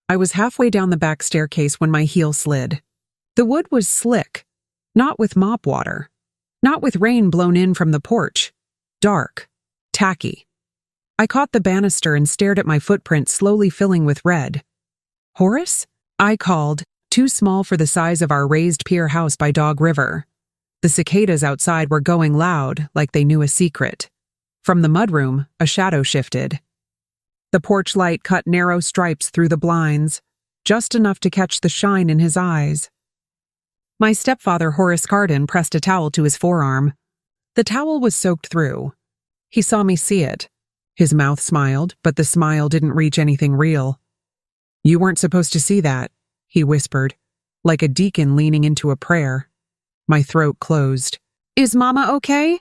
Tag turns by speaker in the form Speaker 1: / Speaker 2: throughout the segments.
Speaker 1: I was halfway down the back staircase when my heel slid. The wood was slick, not with mop water, not with rain blown in from the porch. Dark, tacky. I caught the banister and stared at my footprint slowly filling with red. Horace? I called, too small for the size of our raised pier house by Dog River. The cicadas outside were going loud, like they knew a secret. From the mudroom, a shadow shifted. The porch light cut narrow stripes through the blinds, just enough to catch the shine in his eyes. My stepfather, Horace Carden, pressed a towel to his forearm. The towel was soaked through. He saw me see it. His mouth smiled, but the smile didn't reach anything real. "You weren't supposed to see that," he whispered, like a deacon leaning into a prayer. My throat closed. "Is Mama okay?"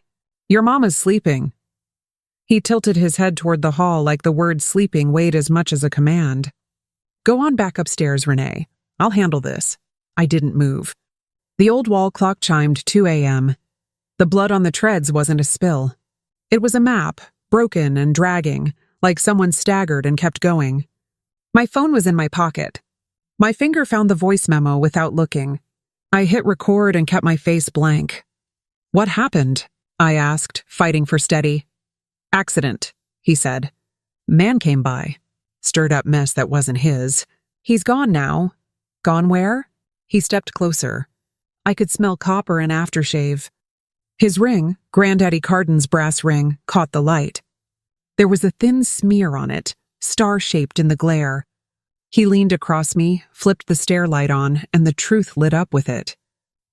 Speaker 1: "Your mama's sleeping." He tilted his head toward the hall like the word sleeping weighed as much as a command. "Go on back upstairs, Renee. I'll handle this." I didn't move. The old wall clock chimed 2 a.m. The blood on the treads wasn't a spill. It was a map, broken and dragging, like someone staggered and kept going. My phone was in my pocket. My finger found the voice memo without looking. I hit record and kept my face blank. "What happened?" I asked, fighting for steady. "Accident," he said. "Man came by. Stirred up mess that wasn't his. He's gone now." "Gone where?" He stepped closer. I could smell copper and aftershave. His ring, Granddaddy Carden's brass ring, caught the light. There was a thin smear on it, star-shaped in the glare. He leaned across me, flipped the stair light on, and the truth lit up with it.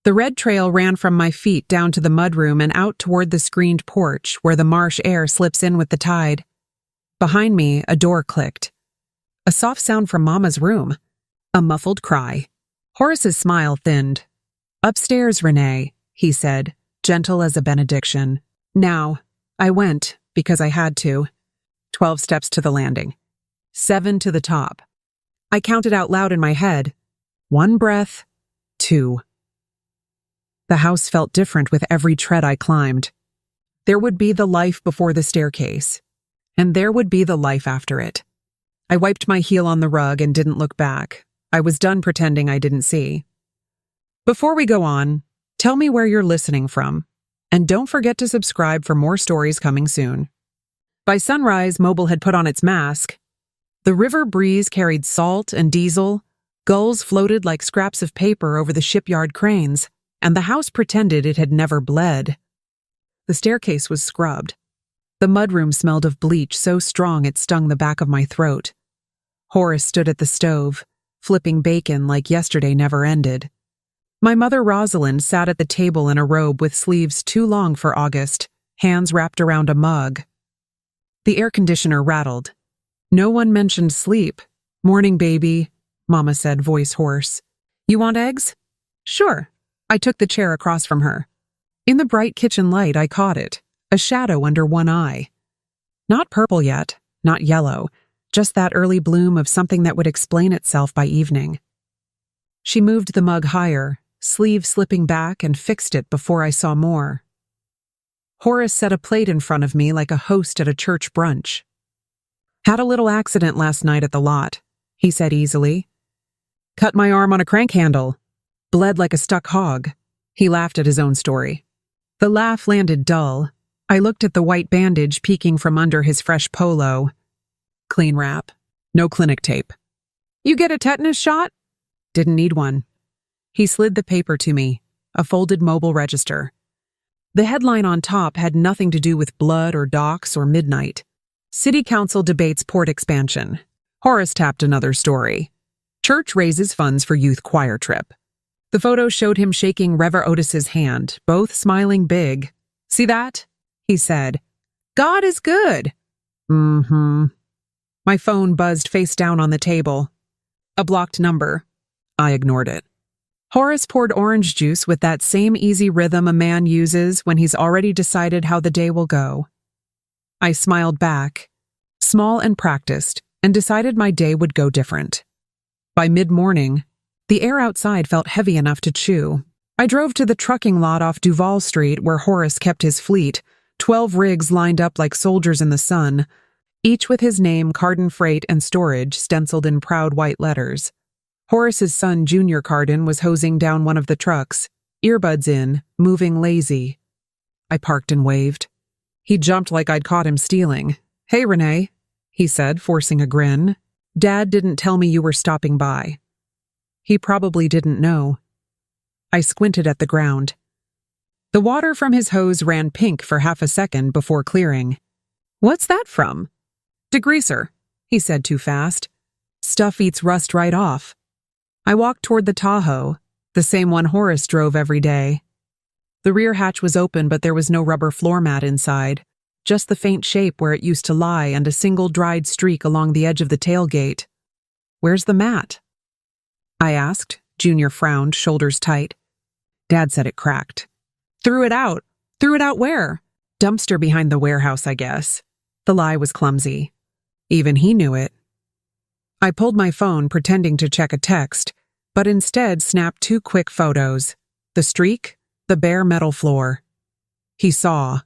Speaker 1: The red trail ran from my feet down to the mudroom and out toward the screened porch where the marsh air slips in with the tide. Behind me, a door clicked. A soft sound from Mama's room. A muffled cry. Horace's smile thinned. "Upstairs, Renee," he said, gentle as a benediction. Now, I went, because I had to. 12 steps to the landing. 7 to the top. I counted out loud in my head. 1 breath, 2. The house felt different with every tread I climbed. There would be the life before the staircase, and there would be the life after it. I wiped my heel on the rug and didn't look back. I was done pretending I didn't see. Before we go on, tell me where you're listening from, and don't forget to subscribe for more stories coming soon. By sunrise, Mobile had put on its mask. The river breeze carried salt and diesel, gulls floated like scraps of paper over the shipyard cranes, and the house pretended it had never bled. The staircase was scrubbed. The mudroom smelled of bleach so strong it stung the back of my throat. Horace stood at the stove, flipping bacon like yesterday never ended. My mother Rosalind sat at the table in a robe with sleeves too long for August, hands wrapped around a mug. The air conditioner rattled. No one mentioned sleep. "Morning, baby," Mama said, voice hoarse. "You want eggs?" "Sure." I took the chair across from her. In the bright kitchen light, I caught it, a shadow under one eye. Not purple yet, not yellow, just that early bloom of something that would explain itself by evening. She moved the mug higher, sleeve slipping back, and fixed it before I saw more. Horace set a plate in front of me like a host at a church brunch. "Had a little accident last night at the lot," he said easily. "Cut my arm on a crank handle. Bled like a stuck hog." He laughed at his own story. The laugh landed dull. I looked at the white bandage peeking from under his fresh polo. Clean wrap. No clinic tape. "You get a tetanus shot?" "Didn't need one." He slid the paper to me, a folded Mobile register. The headline on top had nothing to do with blood or docks or midnight. City Council debates port expansion. Horace tapped another story. Church raises funds for youth choir trip. The photo showed him shaking Rever Otis's hand, both smiling big. "See that?" he said. "God is good." "Mm-hmm." My phone buzzed face down on the table. A blocked number. I ignored it. Horace poured orange juice with that same easy rhythm a man uses when he's already decided how the day will go. I smiled back, small and practiced, and decided my day would go different. By mid-morning, the air outside felt heavy enough to chew. I drove to the trucking lot off Duval Street where Horace kept his fleet, 12 rigs lined up like soldiers in the sun. each with his name, Carden Freight and Storage stenciled in proud white letters. Horace's son, Junior Carden, was hosing down one of the trucks, earbuds in, moving lazy. I parked and waved. He jumped like I'd caught him stealing. "Hey, Renee," he said, forcing a grin. "Dad didn't tell me you were stopping by." He probably didn't know. I squinted at the ground. The water from his hose ran pink for half a second before clearing. "What's that from?" "Degreaser," he said too fast. "Stuff eats rust right off." I walked toward the Tahoe, the same one Horace drove every day. The rear hatch was open, but there was no rubber floor mat inside, just the faint shape where it used to lie and a single dried streak along the edge of the tailgate. "Where's the mat?" I asked. Junior frowned, shoulders tight. Dad said it cracked. "Threw it out." "Threw it out where?" "Dumpster behind the warehouse, I guess." The lie was clumsy. Even he knew it. I pulled my phone, pretending to check a text, but instead snapped 2 quick photos. The streak, the bare metal floor. He saw.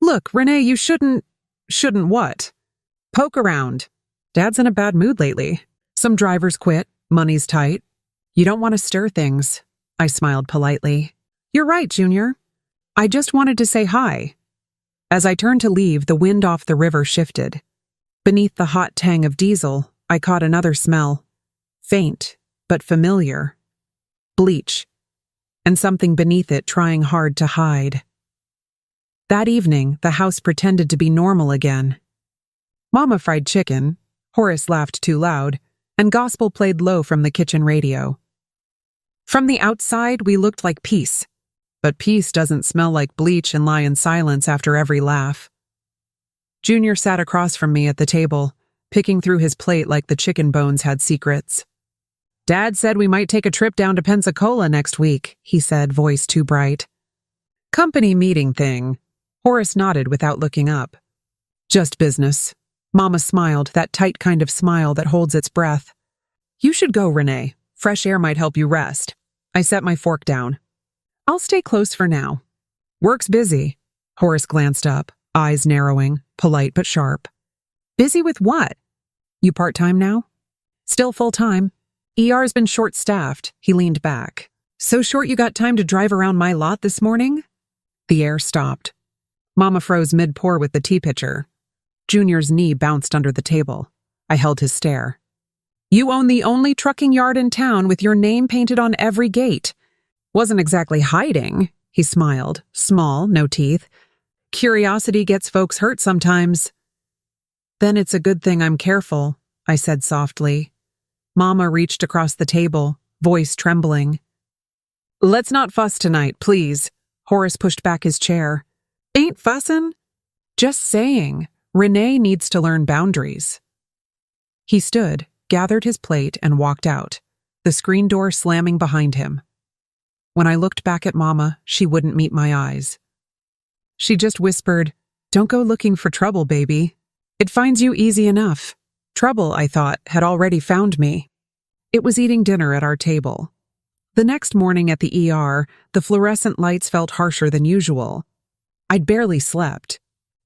Speaker 1: "Look, Renee, you shouldn't what?" "Poke around. Dad's in a bad mood lately. Some drivers quit, money's tight. You don't want to stir things." I smiled politely. "You're right, Junior. I just wanted to say hi." As I turned to leave, the wind off the river shifted. Beneath the hot tang of diesel, I caught another smell. Faint, but familiar. Bleach. And something beneath it trying hard to hide. That evening, the house pretended to be normal again. Mama fried chicken, Horace laughed too loud, and gospel played low from the kitchen radio. From the outside, we looked like peace. But peace doesn't smell like bleach and lie in silence after every laugh. Junior sat across from me at the table, picking through his plate like the chicken bones had secrets. "Dad said we might take a trip down to Pensacola next week," he said, voice too bright. "Company meeting thing." Horace nodded without looking up. "Just business." Mama smiled, that tight kind of smile that holds its breath. "You should go, Renee. Fresh air might help you rest." I set my fork down. "I'll stay close for now." "Work's busy." Horace glanced up, eyes narrowing, polite but sharp. "Busy with what?" "You part-time now?" "Still full-time. ER's been short-staffed." He leaned back. "So short you got time to drive around my lot this morning?" The air stopped. Mama froze mid-pour with the tea pitcher. Junior's knee bounced under the table. I held his stare. "You own the only trucking yard in town with your name painted on every gate." "Wasn't exactly hiding," he smiled, small, no teeth. "Curiosity gets folks hurt sometimes." "Then it's a good thing I'm careful," I said softly. Mama reached across the table, voice trembling. "Let's not fuss tonight, please." Horace pushed back his chair. "Ain't fussin'. Just saying, Renee needs to learn boundaries." He stood, gathered his plate, and walked out, the screen door slamming behind him. When I looked back at Mama, she wouldn't meet my eyes. She just whispered, "Don't go looking for trouble, baby. It finds you easy enough." Trouble, I thought, had already found me. It was eating dinner at our table. The next morning at the ER, the fluorescent lights felt harsher than usual. I'd barely slept.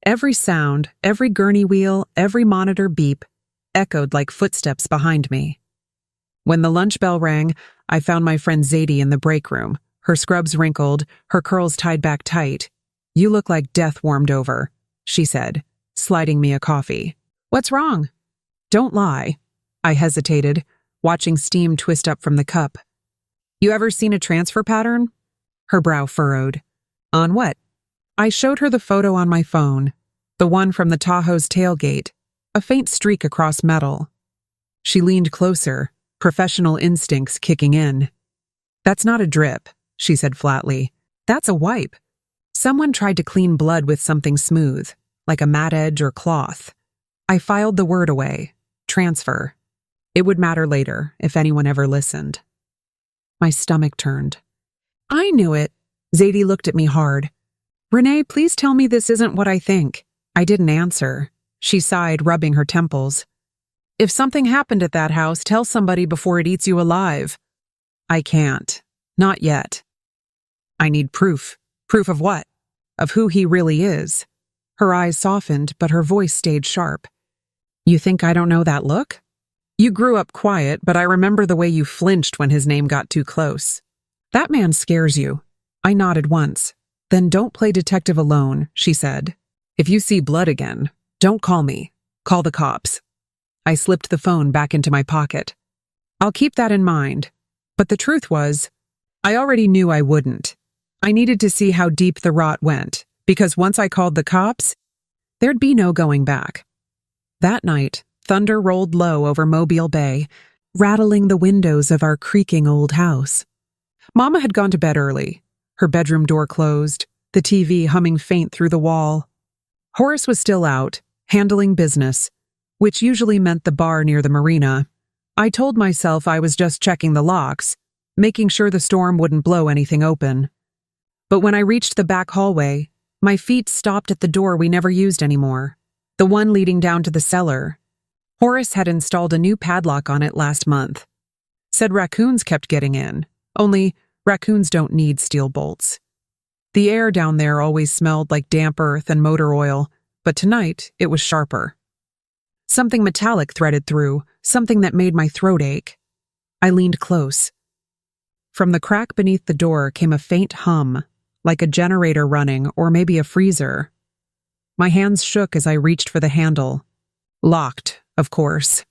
Speaker 1: Every sound, every gurney wheel, every monitor beep, echoed like footsteps behind me. When the lunch bell rang, I found my friend Zadie in the break room, her scrubs wrinkled, her curls tied back tight. "You look like death warmed over," she said, sliding me a coffee. "What's wrong?" "Don't lie." I hesitated, watching steam twist up from the cup. "You ever seen a transfer pattern?" Her brow furrowed. "On what?" I showed her the photo on my phone, the one from the Tahoe's tailgate, a faint streak across metal. She leaned closer, professional instincts kicking in. "That's not a drip," she said flatly. "That's a wipe. Someone tried to clean blood with something smooth, like a mat edge or cloth." I filed the word away. Transfer. It would matter later, if anyone ever listened. My stomach turned. "I knew it." Zadie looked at me hard. "Renee, please tell me this isn't what I think." I didn't answer. She sighed, rubbing her temples. "If something happened at that house, tell somebody before it eats you alive." "I can't. Not yet." "I need proof." "Proof of what?" "Of who he really is." Her eyes softened, but her voice stayed sharp. You think I don't know that look? You grew up quiet, but I remember the way you flinched when his name got too close. That man scares you. I nodded once. Then don't play detective alone, she said. If you see blood again, don't call me. Call the cops. I slipped the phone back into my pocket. I'll keep that in mind. But the truth was, I already knew I wouldn't. I needed to see how deep the rot went, because once I called the cops, there'd be no going back. That night, thunder rolled low over Mobile Bay, rattling the windows of our creaking old house. Mama had gone to bed early, her bedroom door closed, the TV humming faint through the wall. Horace was still out, handling business, which usually meant the bar near the marina. I told myself I was just checking the locks, making sure the storm wouldn't blow anything open. But when I reached the back hallway, my feet stopped at the door we never used anymore, the one leading down to the cellar. Horace had installed a new padlock on it last month. Said raccoons kept getting in, only raccoons don't need steel bolts. The air down there always smelled like damp earth and motor oil, but tonight it was sharper. Something metallic threaded through, something that made my throat ache. I leaned close. From the crack beneath the door came a faint hum, like a generator running or maybe a freezer. My hands shook as I reached for the handle. Locked, of course.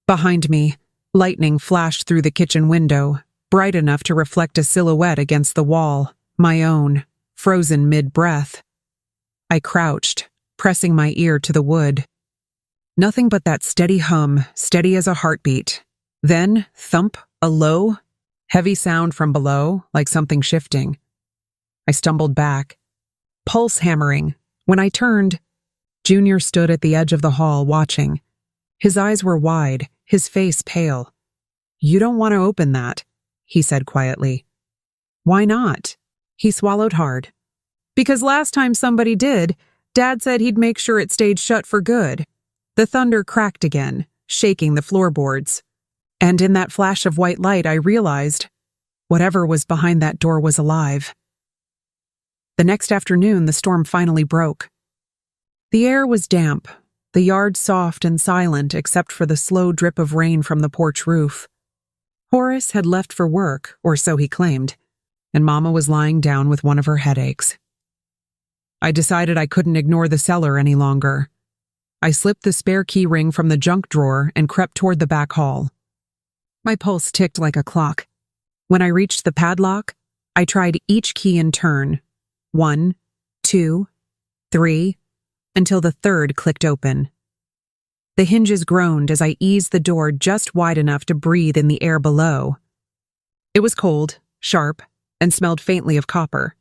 Speaker 1: Behind me, lightning flashed through the kitchen window, bright enough to reflect a silhouette against the wall, my own, frozen mid-breath. I crouched, pressing my ear to the wood. Nothing but that steady hum, steady as a heartbeat. Then, thump, a low, heavy sound from below, like something shifting. I stumbled back, pulse hammering. When I turned, Junior stood at the edge of the hall watching. His eyes were wide, his face pale. You don't want to open that, he said quietly. Why not? He swallowed hard. Because last time somebody did, Dad said he'd make sure it stayed shut for good. The thunder cracked again, shaking the floorboards. And in that flash of white light, I realized whatever was behind that door was alive. The next afternoon, the storm finally broke. The air was damp, the yard soft and silent except for the slow drip of rain from the porch roof. Horace had left for work, or so he claimed, and Mama was lying down with one of her headaches. I decided I couldn't ignore the cellar any longer. I slipped the spare key ring from the junk drawer and crept toward the back hall. My pulse ticked like a clock. When I reached the padlock, I tried each key in turn. 1, 2, 3, until the third clicked open. The hinges groaned as I eased the door just wide enough to breathe in the air below. It was cold, sharp, and smelled faintly of copper.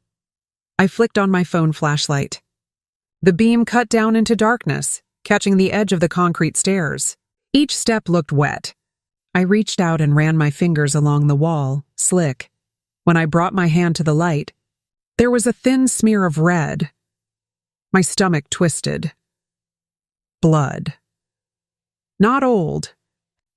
Speaker 1: I flicked on my phone flashlight. The beam cut down into darkness, catching the edge of the concrete stairs. Each step looked wet. I reached out and ran my fingers along the wall, slick. When I brought my hand to the light, there was a thin smear of red. My stomach twisted. Blood. Not old.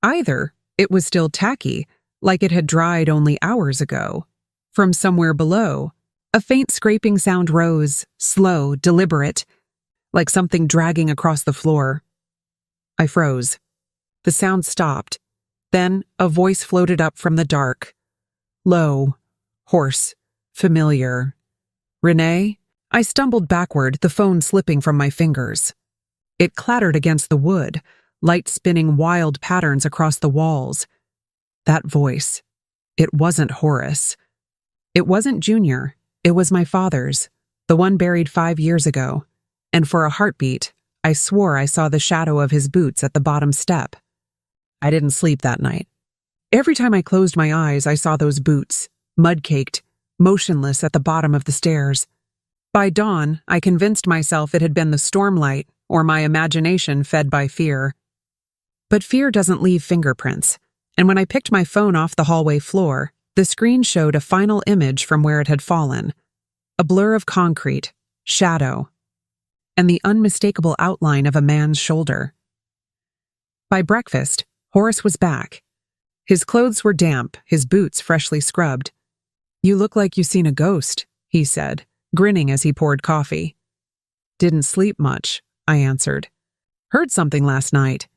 Speaker 1: Either it was still tacky, like it had dried only hours ago. From somewhere below, a faint scraping sound rose, slow, deliberate, like something dragging across the floor. I froze. The sound stopped. Then a voice floated up from the dark. Low, hoarse, familiar. Renee? I stumbled backward, the phone slipping from my fingers. It clattered against the wood, light spinning wild patterns across the walls. That voice. It wasn't Horace. It wasn't Junior. It was my father's, the one buried 5 years ago. And for a heartbeat, I swore I saw the shadow of his boots at the bottom step. I didn't sleep that night. Every time I closed my eyes, I saw those boots, mud-caked, motionless at the bottom of the stairs. By dawn, I convinced myself it had been the stormlight or my imagination fed by fear. But fear doesn't leave fingerprints, and when I picked my phone off the hallway floor, the screen showed a final image from where it had fallen. A blur of concrete, shadow, and the unmistakable outline of a man's shoulder. By breakfast, Horace was back. His clothes were damp, his boots freshly scrubbed. "You look like you've seen a ghost," he said, grinning as he poured coffee. Didn't sleep much, I answered. Heard something last night.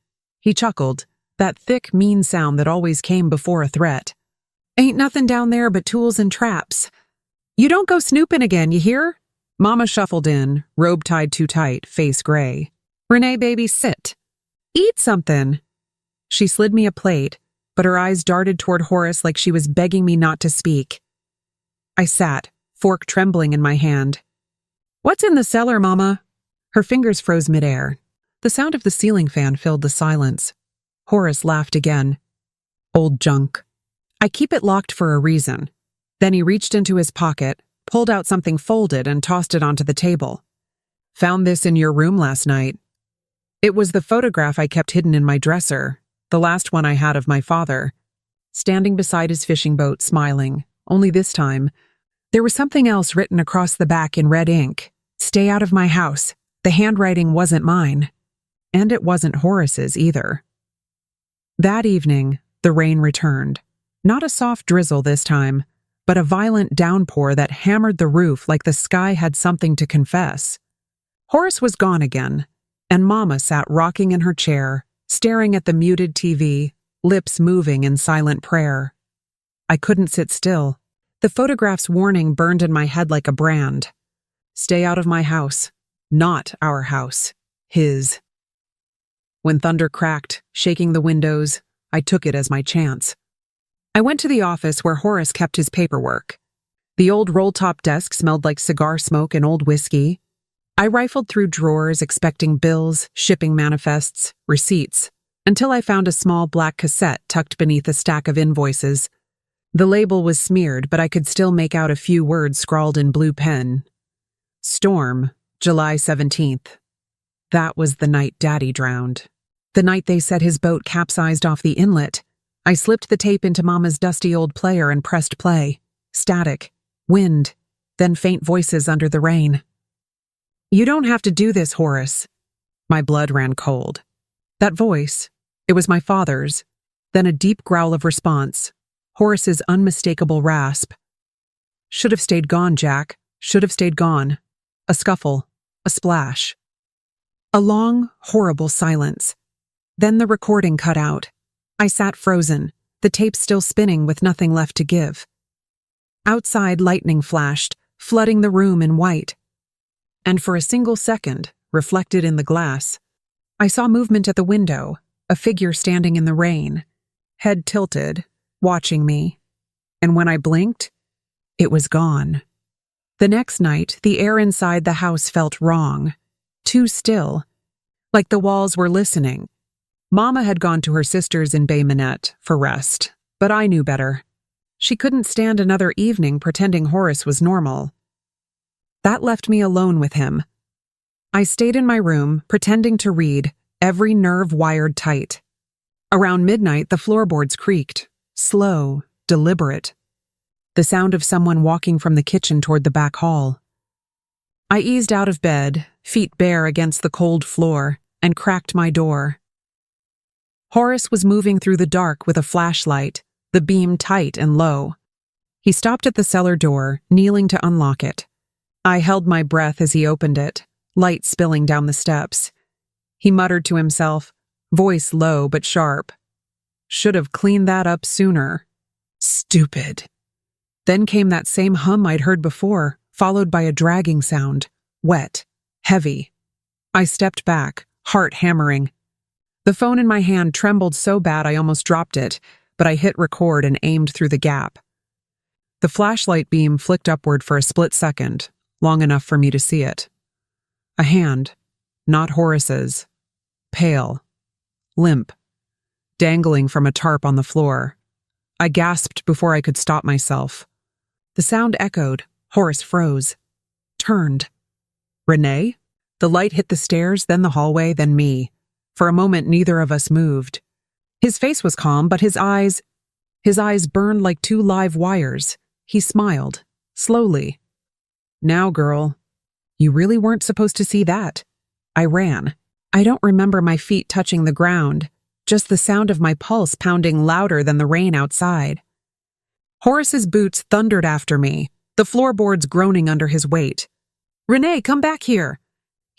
Speaker 1: He chuckled, that thick, mean sound that always came before a threat. Ain't nothing down there but tools and traps. You don't go snooping again, you hear? Mama shuffled in, robe tied too tight, face gray. Renee, baby, sit. Eat something. She slid me a plate, but her eyes darted toward Horace like she was begging me not to speak. I sat, fork trembling in my hand. What's in the cellar, Mama? Her fingers froze midair. The sound of the ceiling fan filled the silence. Horace laughed again. Old junk. I keep it locked for a reason. Then he reached into his pocket, pulled out something folded and tossed it onto the table. Found this in your room last night. It was the photograph I kept hidden in my dresser, the last one I had of my father. Standing beside his fishing boat, smiling, only this time, there was something else written across the back in red ink. Stay out of my house. The handwriting wasn't mine. And it wasn't Horace's either. That evening, the rain returned. Not a soft drizzle this time, but a violent downpour that hammered the roof like the sky had something to confess. Horace was gone again, and Mama sat rocking in her chair, staring at the muted TV, lips moving in silent prayer. I couldn't sit still. The photograph's warning burned in my head like a brand. Stay out of my house. Not our house. His. When thunder cracked, shaking the windows, I took it as my chance. I went to the office where Horace kept his paperwork. The old roll-top desk smelled like cigar smoke and old whiskey. I rifled through drawers expecting bills, shipping manifests, receipts, until I found a small black cassette tucked beneath a stack of invoices. The label was smeared, but I could still make out a few words scrawled in blue pen. Storm, July 17th. That was the night Daddy drowned. The night they said his boat capsized off the inlet. I slipped the tape into Mama's dusty old player and pressed play. Static, wind, then faint voices under the rain. You don't have to do this, Horace. My blood ran cold. That voice, it was my father's, then a deep growl of response, Horace's unmistakable rasp. Should have stayed gone, Jack. Should have stayed gone. A scuffle, a splash. A long, horrible silence. Then the recording cut out. I sat frozen, the tape still spinning with nothing left to give. Outside, lightning flashed, flooding the room in white. And for a single second, reflected in the glass, I saw movement at the window, a figure standing in the rain, head tilted, watching me. And when I blinked, it was gone. The next night, the air inside the house felt wrong, too still, like the walls were listening. Mama had gone to her sister's in Bay Minette for rest, but I knew better. She couldn't stand another evening pretending Horace was normal. That left me alone with him. I stayed in my room, pretending to read, every nerve wired tight. Around midnight, the floorboards creaked, slow, deliberate. The sound of someone walking from the kitchen toward the back hall. I eased out of bed, feet bare against the cold floor, and cracked my door. Horace was moving through the dark with a flashlight, the beam tight and low. He stopped at the cellar door, kneeling to unlock it. I held my breath as he opened it, light spilling down the steps. He muttered to himself, voice low but sharp. Should have cleaned that up sooner. Stupid. Then came that same hum I'd heard before, followed by a dragging sound, wet, heavy. I stepped back, heart hammering. The phone in my hand trembled so bad I almost dropped it, but I hit record and aimed through the gap. The flashlight beam flicked upward for a split second, long enough for me to see it. A hand, not Horace's, pale, limp, dangling from a tarp on the floor. I gasped before I could stop myself. The sound echoed. Horace froze. Turned. Renee? The light hit the stairs, then the hallway, then me. For a moment, neither of us moved. His face was calm, but his eyes burned like two live wires. He smiled, slowly. Now, girl, you really weren't supposed to see that. I ran. I don't remember my feet touching the ground, just the sound of my pulse pounding louder than the rain outside. Horace's boots thundered after me, the floorboards groaning under his weight. Renee, come back here.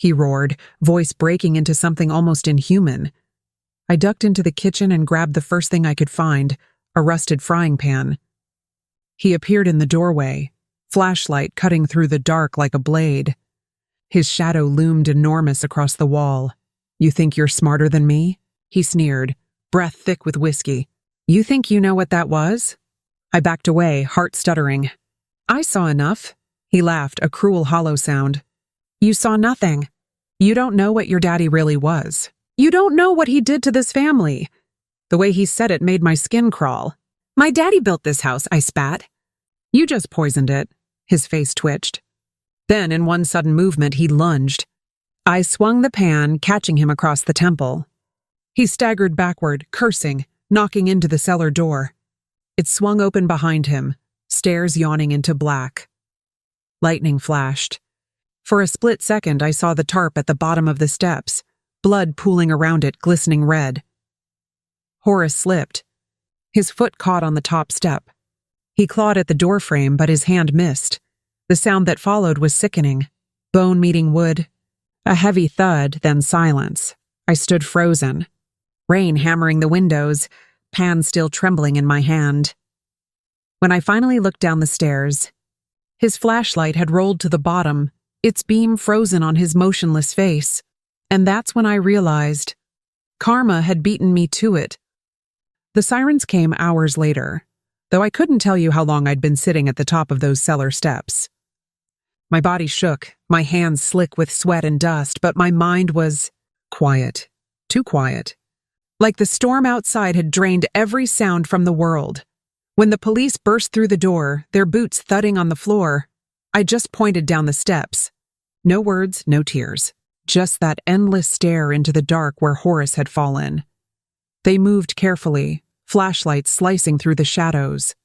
Speaker 1: he roared, voice breaking into something almost inhuman. I ducked into the kitchen and grabbed the first thing I could find, a rusted frying pan. He appeared in the doorway, flashlight cutting through the dark like a blade. His shadow loomed enormous across the wall. "You think you're smarter than me?" he sneered, breath thick with whiskey. "You think you know what that was?" I backed away, heart stuttering. "I saw enough." He laughed, a cruel hollow sound. "You saw nothing. You don't know what your daddy really was. You don't know what he did to this family." The way he said it made my skin crawl. "My daddy built this house," I spat. "You just poisoned it." His face twitched. Then, in one sudden movement, he lunged. I swung the pan, catching him across the temple. He staggered backward, cursing, knocking into the cellar door. It swung open behind him, stairs yawning into black. Lightning flashed. For a split second, I saw the tarp at the bottom of the steps, blood pooling around it, glistening red. Horace slipped. His foot caught on the top step. He clawed at the doorframe, but his hand missed. The sound that followed was sickening. Bone meeting wood. A heavy thud, then silence. I stood frozen. Rain hammering the windows, pan still trembling in my hand. When I finally looked down the stairs, his flashlight had rolled to the bottom, its beam frozen on his motionless face. And that's when I realized karma had beaten me to it. The sirens came hours later, though I couldn't tell you how long I'd been sitting at the top of those cellar steps. My body shook, my hands slick with sweat and dust, but my mind was quiet, too quiet. Like the storm outside had drained every sound from the world. When the police burst through the door, their boots thudding on the floor, I just pointed down the steps. No words, no tears. Just that endless stare into the dark where Horace had fallen. They moved carefully, flashlights slicing through the shadows.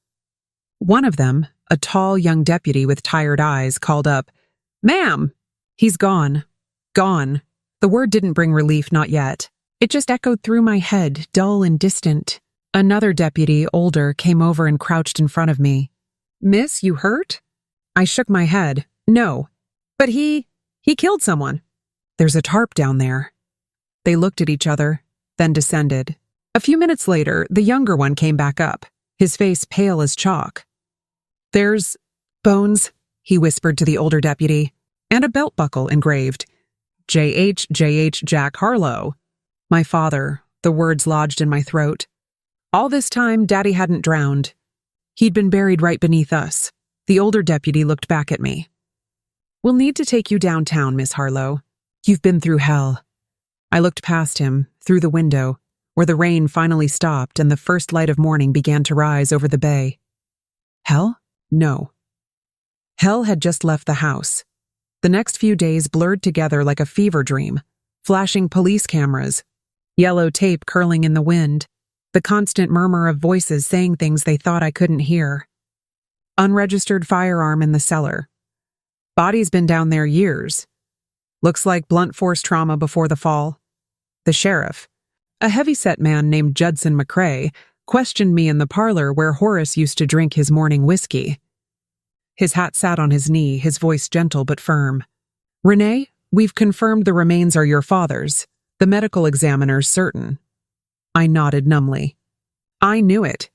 Speaker 1: One of them, a tall young deputy with tired eyes, called up, "Ma'am!" "He's gone. Gone." The word didn't bring relief, not yet. It just echoed through my head, dull and distant. Another deputy, older, came over and crouched in front of me. "Miss, you hurt?" I shook my head. "No. But he killed someone." "There's a tarp down there." They looked at each other, then descended. A few minutes later, the younger one came back up, his face pale as chalk. "There's bones," he whispered to the older deputy, "and a belt buckle engraved. J.H. Jack Harlow." My father, the words lodged in my throat. All this time, Daddy hadn't drowned. He'd been buried right beneath us. The older deputy looked back at me. "We'll need to take you downtown, Miss Harlow. You've been through hell." I looked past him, through the window, where the rain finally stopped and the first light of morning began to rise over the bay. Hell? No. Hell had just left the house. The next few days blurred together like a fever dream, flashing police cameras, yellow tape curling in the wind, the constant murmur of voices saying things they thought I couldn't hear. Unregistered firearm in the cellar. Body's been down there years. Looks like blunt force trauma before the fall. The sheriff, a heavy-set man named Judson McCrae, questioned me in the parlor where Horace used to drink his morning whiskey. His hat sat on his knee, his voice gentle but firm. "Renee, we've confirmed the remains are your father's. The medical examiner's certain." I nodded numbly. "I knew it."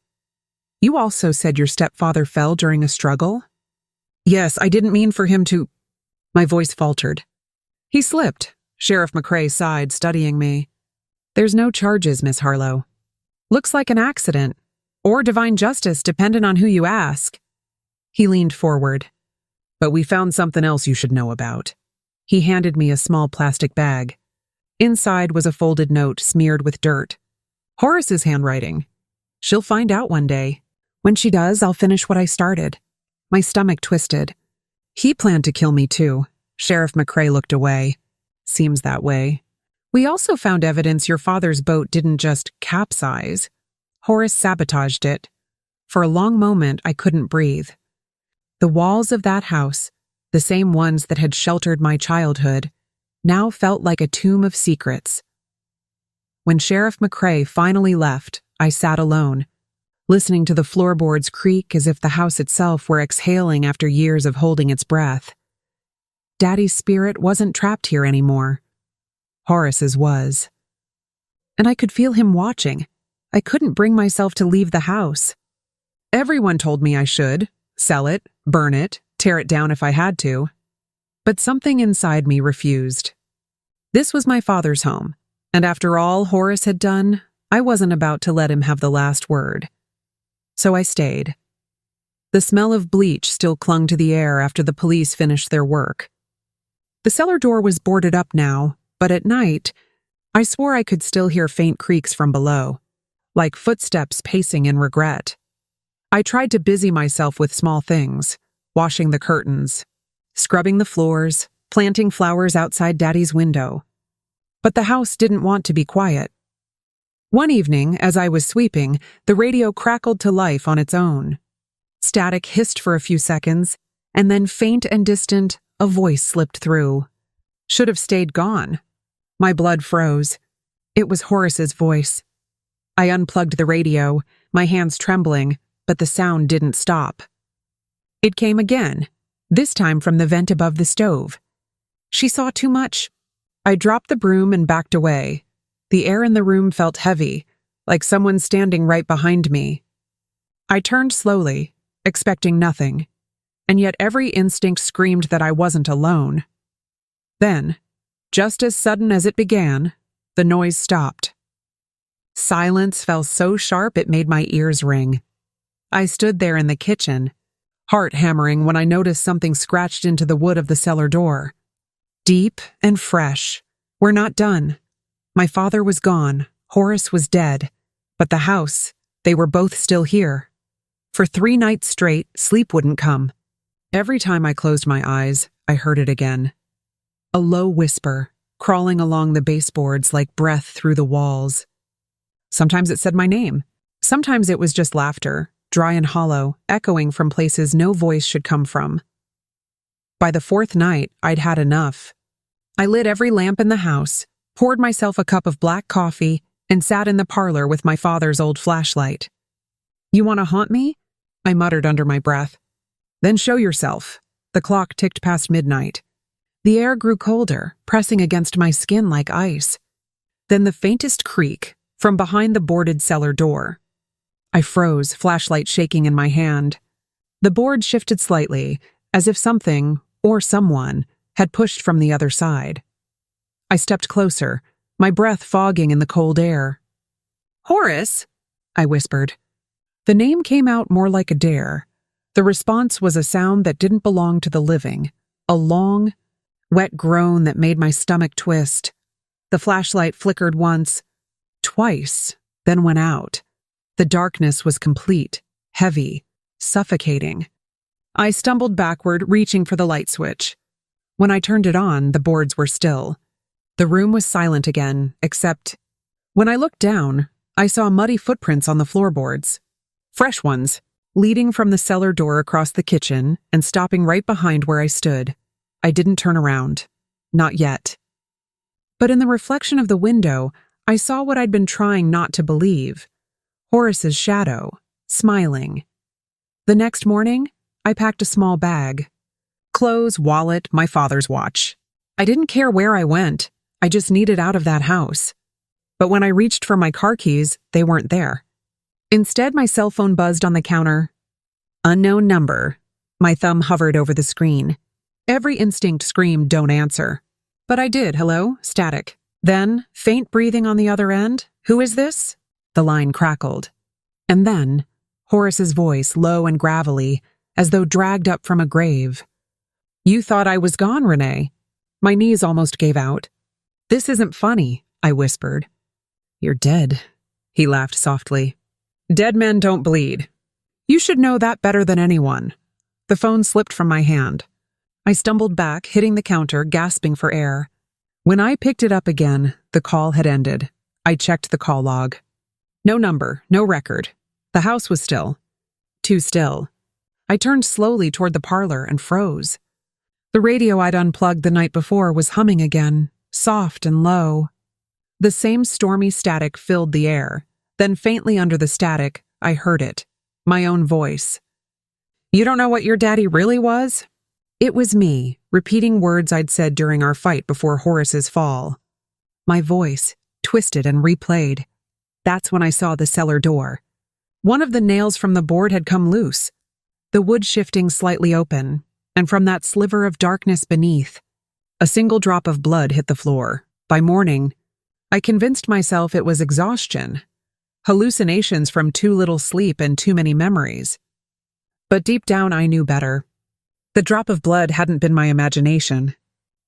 Speaker 1: "You also said your stepfather fell during a struggle?" "Yes, I didn't mean for him to—" My voice faltered. "He slipped." Sheriff McCrae sighed, studying me. "There's no charges, Miss Harlow. Looks like an accident. Or divine justice, depending on who you ask." He leaned forward. "But we found something else you should know about." He handed me a small plastic bag. Inside was a folded note smeared with dirt. Horace's handwriting. "She'll find out one day. When she does, I'll finish what I started." My stomach twisted. "He planned to kill me too." Sheriff McCrae looked away. "Seems that way. We also found evidence your father's boat didn't just capsize. Horace sabotaged it. For a long moment, I couldn't breathe. The walls of that house, the same ones that had sheltered my childhood, now felt like a tomb of secrets. When Sheriff McCrae finally left, I sat alone, listening to the floorboards creak as if the house itself were exhaling after years of holding its breath. Daddy's spirit wasn't trapped here anymore. Horace's was. And I could feel him watching. I couldn't bring myself to leave the house. Everyone told me I should sell it, burn it, tear it down if I had to. But something inside me refused. This was my father's home, and after all Horace had done, I wasn't about to let him have the last word. So I stayed. The smell of bleach still clung to the air after the police finished their work. The cellar door was boarded up now, but at night, I swore I could still hear faint creaks from below, like footsteps pacing in regret. I tried to busy myself with small things, washing the curtains, scrubbing the floors, planting flowers outside Daddy's window. But the house didn't want to be quiet. One evening, as I was sweeping, the radio crackled to life on its own. Static hissed for a few seconds, and then faint and distant, a voice slipped through. Should have stayed gone. My blood froze. It was Horace's voice. I unplugged the radio, my hands trembling, but the sound didn't stop. It came again, this time from the vent above the stove. She saw too much. I dropped the broom and backed away. The air in the room felt heavy, like someone standing right behind me. I turned slowly, expecting nothing, and yet every instinct screamed that I wasn't alone. Then, just as sudden as it began, the noise stopped. Silence fell so sharp it made my ears ring. I stood there in the kitchen, heart hammering when I noticed something scratched into the wood of the cellar door. Deep and fresh. We're not done. My father was gone, Horace was dead, but the house, they were both still here. For 3 nights straight, sleep wouldn't come. Every time I closed my eyes, I heard it again. A low whisper, crawling along the baseboards like breath through the walls. Sometimes it said my name. Sometimes it was just laughter, dry and hollow, echoing from places no voice should come from. By the 4th night, I'd had enough. I lit every lamp in the house, poured myself a cup of black coffee, and sat in the parlor with my father's old flashlight. "You want to haunt me?" I muttered under my breath. "Then show yourself." The clock ticked past midnight. The air grew colder, pressing against my skin like ice. Then the faintest creak from behind the boarded cellar door. I froze, flashlight shaking in my hand. The board shifted slightly, as if something, or someone, had pushed from the other side. I stepped closer, my breath fogging in the cold air. "Horace," I whispered. The name came out more like a dare. The response was a sound that didn't belong to the living, a long, wet groan that made my stomach twist. The flashlight flickered once, twice, then went out. The darkness was complete, heavy, suffocating. I stumbled backward, reaching for the light switch. When I turned it on, the boards were still. The room was silent again, except when I looked down, I saw muddy footprints on the floorboards. Fresh ones, leading from the cellar door across the kitchen and stopping right behind where I stood. I didn't turn around. Not yet. But in the reflection of the window, I saw what I'd been trying not to believe. Horace's shadow, smiling. The next morning, I packed a small bag. Clothes, wallet, my father's watch. I didn't care where I went. I just needed out of that house. But when I reached for my car keys, they weren't there. Instead, my cell phone buzzed on the counter. Unknown number. My thumb hovered over the screen. Every instinct screamed, "Don't answer." But I did. Hello? Static. Then, faint breathing on the other end. "Who is this?" The line crackled. And then, Horace's voice, low and gravelly, as though dragged up from a grave. "You thought I was gone, Renee." My knees almost gave out. "This isn't funny," I whispered. "You're dead," he laughed softly. "Dead men don't bleed. You should know that better than anyone." The phone slipped from my hand. I stumbled back, hitting the counter, gasping for air. When I picked it up again, the call had ended. I checked the call log. No number, no record. The house was still. Too still. I turned slowly toward the parlor and froze. The radio I'd unplugged the night before was humming again, soft and low. The same stormy static filled the air. Then faintly under the static, I heard it. My own voice. "You don't know what your daddy really was?" It was me, repeating words I'd said during our fight before Horace's fall. My voice, twisted and replayed. That's when I saw the cellar door. One of the nails from the board had come loose, the wood shifting slightly open, and from that sliver of darkness beneath, a single drop of blood hit the floor. By morning, I convinced myself it was exhaustion, hallucinations from too little sleep and too many memories. But deep down I knew better. The drop of blood hadn't been my imagination.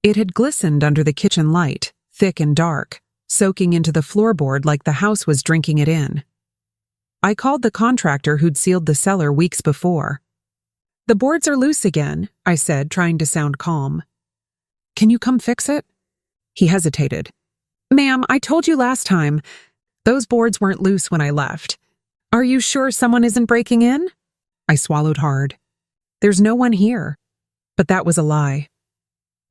Speaker 1: It had glistened under the kitchen light, thick and dark, soaking into the floorboard like the house was drinking it in. I called the contractor who'd sealed the cellar weeks before. "The boards are loose again," I said, trying to sound calm. "Can you come fix it?" He hesitated. "Ma'am, I told you last time, those boards weren't loose when I left. Are you sure someone isn't breaking in?" I swallowed hard. "There's no one here." But that was a lie.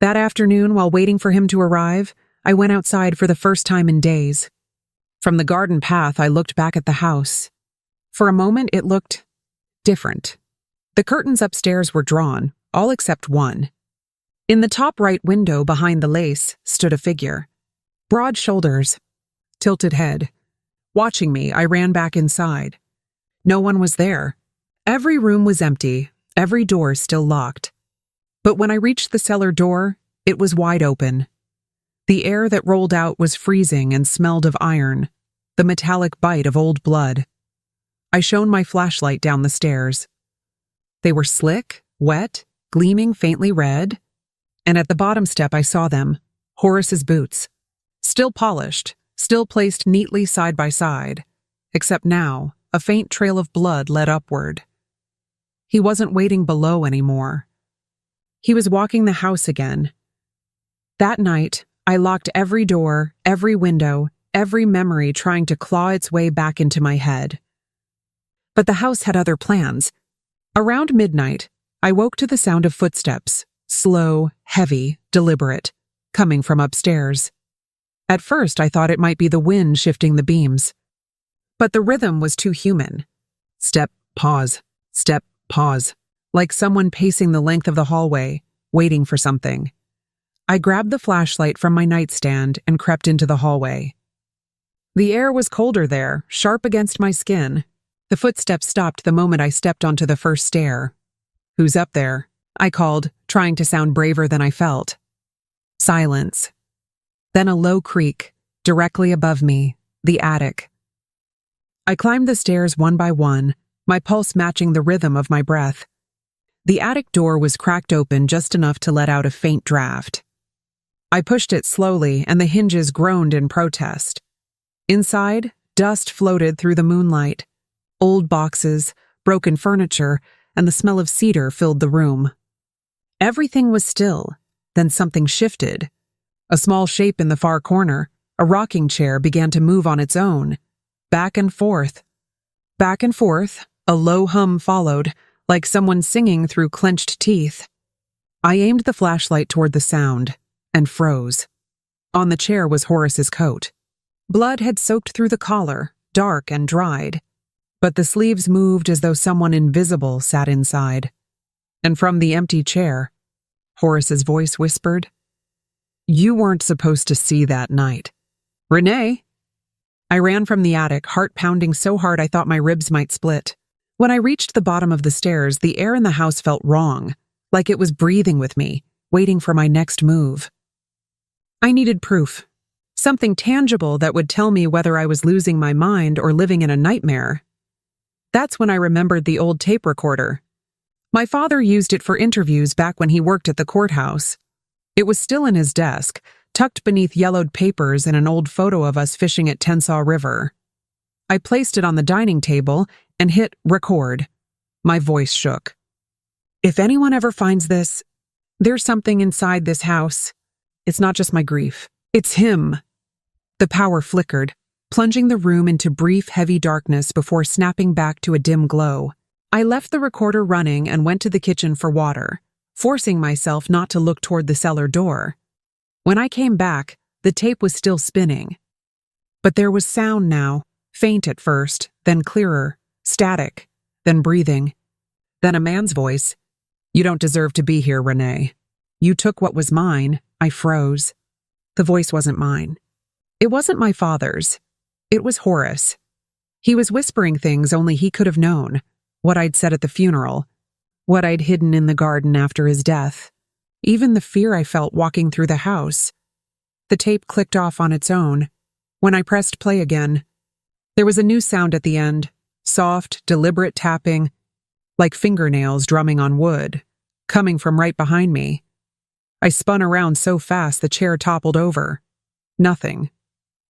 Speaker 1: That afternoon, while waiting for him to arrive, I went outside for the first time in days. From the garden path, I looked back at the house. For a moment, it looked different. The curtains upstairs were drawn, all except one. In the top right window behind the lace stood a figure. Broad shoulders, tilted head. Watching me, I ran back inside. No one was there. Every room was empty, every door still locked. But when I reached the cellar door, it was wide open. The air that rolled out was freezing and smelled of iron, the metallic bite of old blood. I shone my flashlight down the stairs. They were slick, wet, gleaming faintly red, and at the bottom step I saw them, Horace's boots. Still polished, still placed neatly side by side, except now a faint trail of blood led upward. He wasn't waiting below anymore. He was walking the house again. That night, I locked every door, every window, every memory trying to claw its way back into my head. But the house had other plans. Around midnight, I woke to the sound of footsteps, slow, heavy, deliberate, coming from upstairs. At first, I thought it might be the wind shifting the beams. But the rhythm was too human. Step, pause, like someone pacing the length of the hallway, waiting for something. I grabbed the flashlight from my nightstand and crept into the hallway. The air was colder there, sharp against my skin. The footsteps stopped the moment I stepped onto the first stair. "Who's up there?" I called, trying to sound braver than I felt. Silence. Then a low creak, directly above me, the attic. I climbed the stairs one by one, my pulse matching the rhythm of my breath. The attic door was cracked open just enough to let out a faint draft. I pushed it slowly, and the hinges groaned in protest. Inside, dust floated through the moonlight. Old boxes, broken furniture, and the smell of cedar filled the room. Everything was still, then something shifted. A small shape in the far corner, a rocking chair, began to move on its own. Back and forth. Back and forth, a low hum followed, like someone singing through clenched teeth. I aimed the flashlight toward the sound, and froze. On the chair was Horace's coat. Blood had soaked through the collar, dark and dried. But the sleeves moved as though someone invisible sat inside. And from the empty chair, Horace's voice whispered, "You weren't supposed to see that night. Renee!" I ran from the attic, heart pounding so hard I thought my ribs might split. When I reached the bottom of the stairs, the air in the house felt wrong, like it was breathing with me, waiting for my next move. I needed proof. Something tangible that would tell me whether I was losing my mind or living in a nightmare. That's when I remembered the old tape recorder. My father used it for interviews back when he worked at the courthouse. It was still in his desk, tucked beneath yellowed papers and an old photo of us fishing at Tensaw River. I placed it on the dining table and hit record. My voice shook. "If anyone ever finds this, there's something inside this house. It's not just my grief. It's him." The power flickered, plunging the room into brief, heavy darkness before snapping back to a dim glow. I left the recorder running and went to the kitchen for water, forcing myself not to look toward the cellar door. When I came back, the tape was still spinning. But there was sound now, faint at first, then clearer, static, then breathing. Then a man's voice. "You don't deserve to be here, Renee. You took what was mine." I froze. The voice wasn't mine. It wasn't my father's. It was Horace. He was whispering things only he could have known. What I'd said at the funeral. What I'd hidden in the garden after his death. Even the fear I felt walking through the house. The tape clicked off on its own. When I pressed play again, there was a new sound at the end. Soft, deliberate tapping, like fingernails drumming on wood, coming from right behind me. I spun around so fast the chair toppled over. Nothing.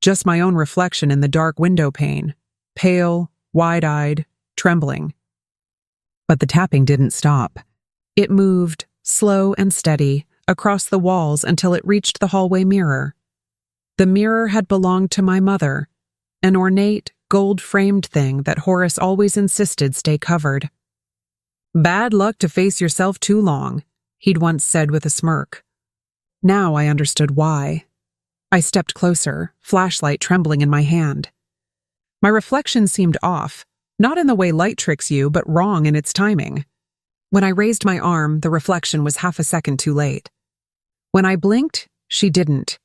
Speaker 1: Just my own reflection in the dark window pane, pale, wide-eyed, trembling. But the tapping didn't stop. It moved, slow and steady, across the walls until it reached the hallway mirror. The mirror had belonged to my mother, an ornate, gold-framed thing that Horace always insisted stay covered. "Bad luck to face yourself too long," he'd once said with a smirk. Now I understood why. I stepped closer, flashlight trembling in my hand. My reflection seemed off, not in the way light tricks you, but wrong in its timing. When I raised my arm, the reflection was half a second too late. When I blinked, she didn't.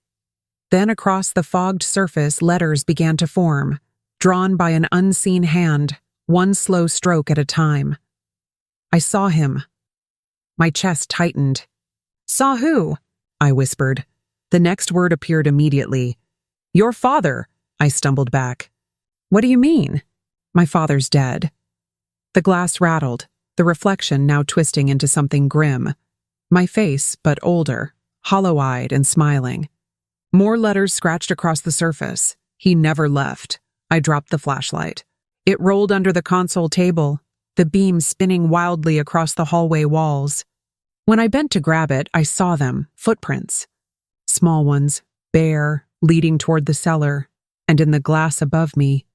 Speaker 1: Then across the fogged surface, letters began to form, drawn by an unseen hand, one slow stroke at a time. I saw him. My chest tightened. "Saw who?" I whispered. The next word appeared immediately. "Your father," I stumbled back. "What do you mean?" "My father's dead." The glass rattled, the reflection now twisting into something grim. My face, but older, hollow-eyed and smiling. More letters scratched across the surface. He never left. I dropped the flashlight. It rolled under the console table, the beam spinning wildly across the hallway walls. When I bent to grab it, I saw them, footprints. Small ones, bare, leading toward the cellar, and in the glass above me.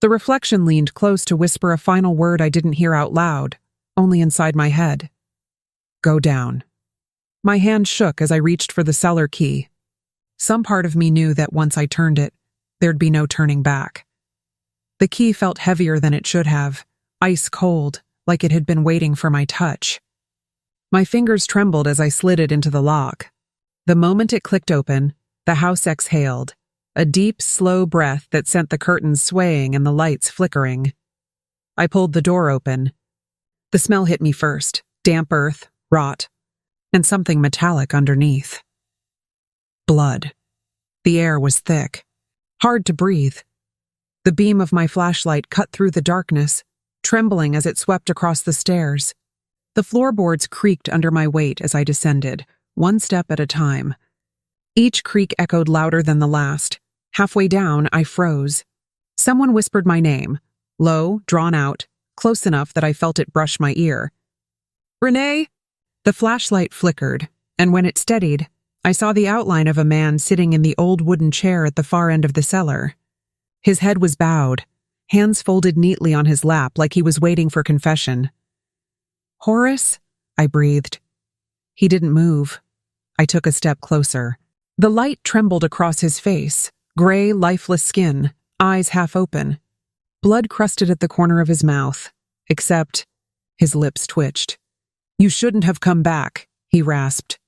Speaker 1: The reflection leaned close to whisper a final word I didn't hear out loud, only inside my head. "Go down." My hand shook as I reached for the cellar key. Some part of me knew that once I turned it, there'd be no turning back. The key felt heavier than it should have, ice cold, like it had been waiting for my touch. My fingers trembled as I slid it into the lock. The moment it clicked open, the house exhaled, a deep, slow breath that sent the curtains swaying and the lights flickering. I pulled the door open. The smell hit me first, damp earth, rot, and something metallic underneath. Blood. The air was thick, hard to breathe. The beam of my flashlight cut through the darkness, trembling as it swept across the stairs. The floorboards creaked under my weight as I descended, one step at a time. Each creak echoed louder than the last. Halfway down, I froze. Someone whispered my name, low, drawn out, close enough that I felt it brush my ear. "Renee?" The flashlight flickered, and when it steadied, I saw the outline of a man sitting in the old wooden chair at the far end of the cellar. His head was bowed, hands folded neatly on his lap like he was waiting for confession. "Horace?" I breathed. He didn't move. I took a step closer. The light trembled across his face, gray, lifeless skin, eyes half open. Blood crusted at the corner of his mouth, except his lips twitched. "You shouldn't have come back," he rasped.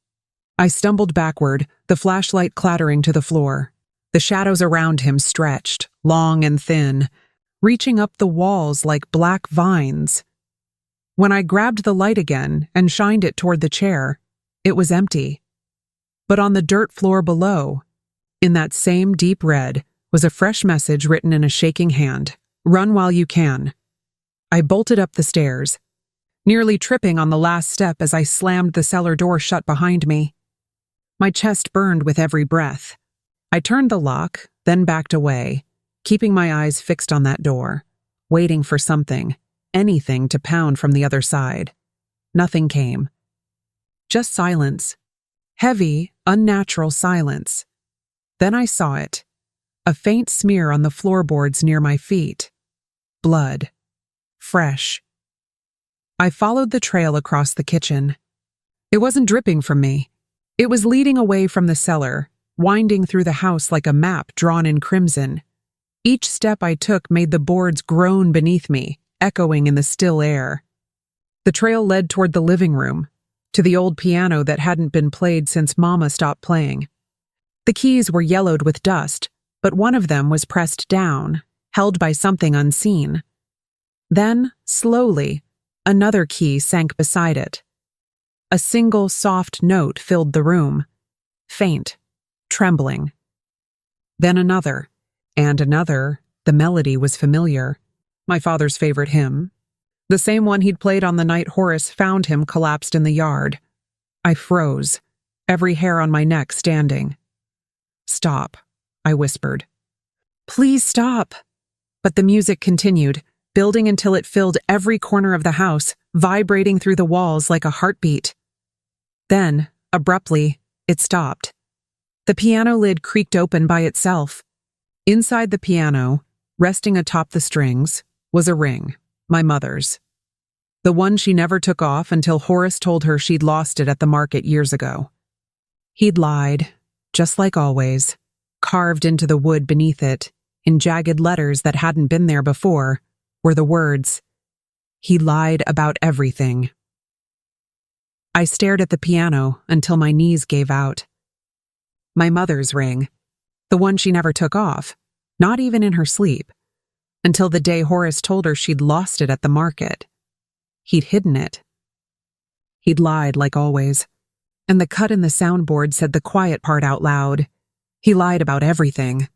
Speaker 1: I stumbled backward, the flashlight clattering to the floor. The shadows around him stretched, long and thin, reaching up the walls like black vines. When I grabbed the light again and shined it toward the chair, it was empty. But on the dirt floor below, in that same deep red, was a fresh message written in a shaking hand. "Run while you can." I bolted up the stairs, nearly tripping on the last step as I slammed the cellar door shut behind me. My chest burned with every breath. I turned the lock, then backed away, keeping my eyes fixed on that door, waiting for something, anything to pound from the other side. Nothing came. Just silence. Heavy, unnatural silence. Then I saw it. A faint smear on the floorboards near my feet. Blood. Fresh. I followed the trail across the kitchen. It wasn't dripping from me. It was leading away from the cellar, winding through the house like a map drawn in crimson. Each step I took made the boards groan beneath me, echoing in the still air. The trail led toward the living room, to the old piano that hadn't been played since Mama stopped playing. The keys were yellowed with dust, but one of them was pressed down, held by something unseen. Then, slowly, another key sank beside it. A single soft note filled the room, faint, trembling. Then another, and another. The melody was familiar. My father's favorite hymn. The same one he'd played on the night Horace found him collapsed in the yard. I froze, every hair on my neck standing. "Stop," I whispered. "Please stop." But the music continued, building until it filled every corner of the house, vibrating through the walls like a heartbeat. Then, abruptly, it stopped. The piano lid creaked open by itself. Inside the piano, resting atop the strings, was a ring, my mother's. The one she never took off until Horace told her she'd lost it at the market years ago. He'd lied, just like always. Carved into the wood beneath it, in jagged letters that hadn't been there before, were the words, "He lied about everything." I stared at the piano until my knees gave out. My mother's ring, the one she never took off, not even in her sleep, until the day Horace told her she'd lost it at the market. He'd hidden it. He'd lied like always, and the cut in the soundboard said the quiet part out loud. He lied about everything.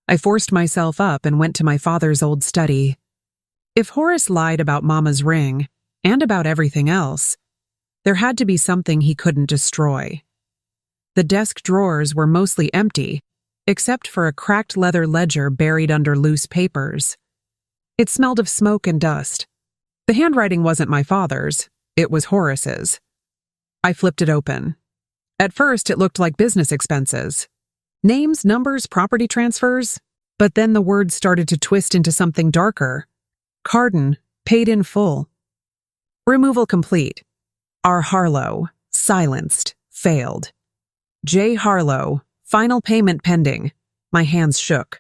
Speaker 1: I forced myself up and went to my father's old study. If Horace lied about Mama's ring, and about everything else, there had to be something he couldn't destroy. The desk drawers were mostly empty, except for a cracked leather ledger buried under loose papers. It smelled of smoke and dust. The handwriting wasn't my father's, it was Horace's. I flipped it open. At first, it looked like business expenses. Names, numbers, property transfers. But then the words started to twist into something darker. Carden, paid in full. Removal complete. R. Harlow, silenced, failed. J. Harlow, final payment pending. My hands shook.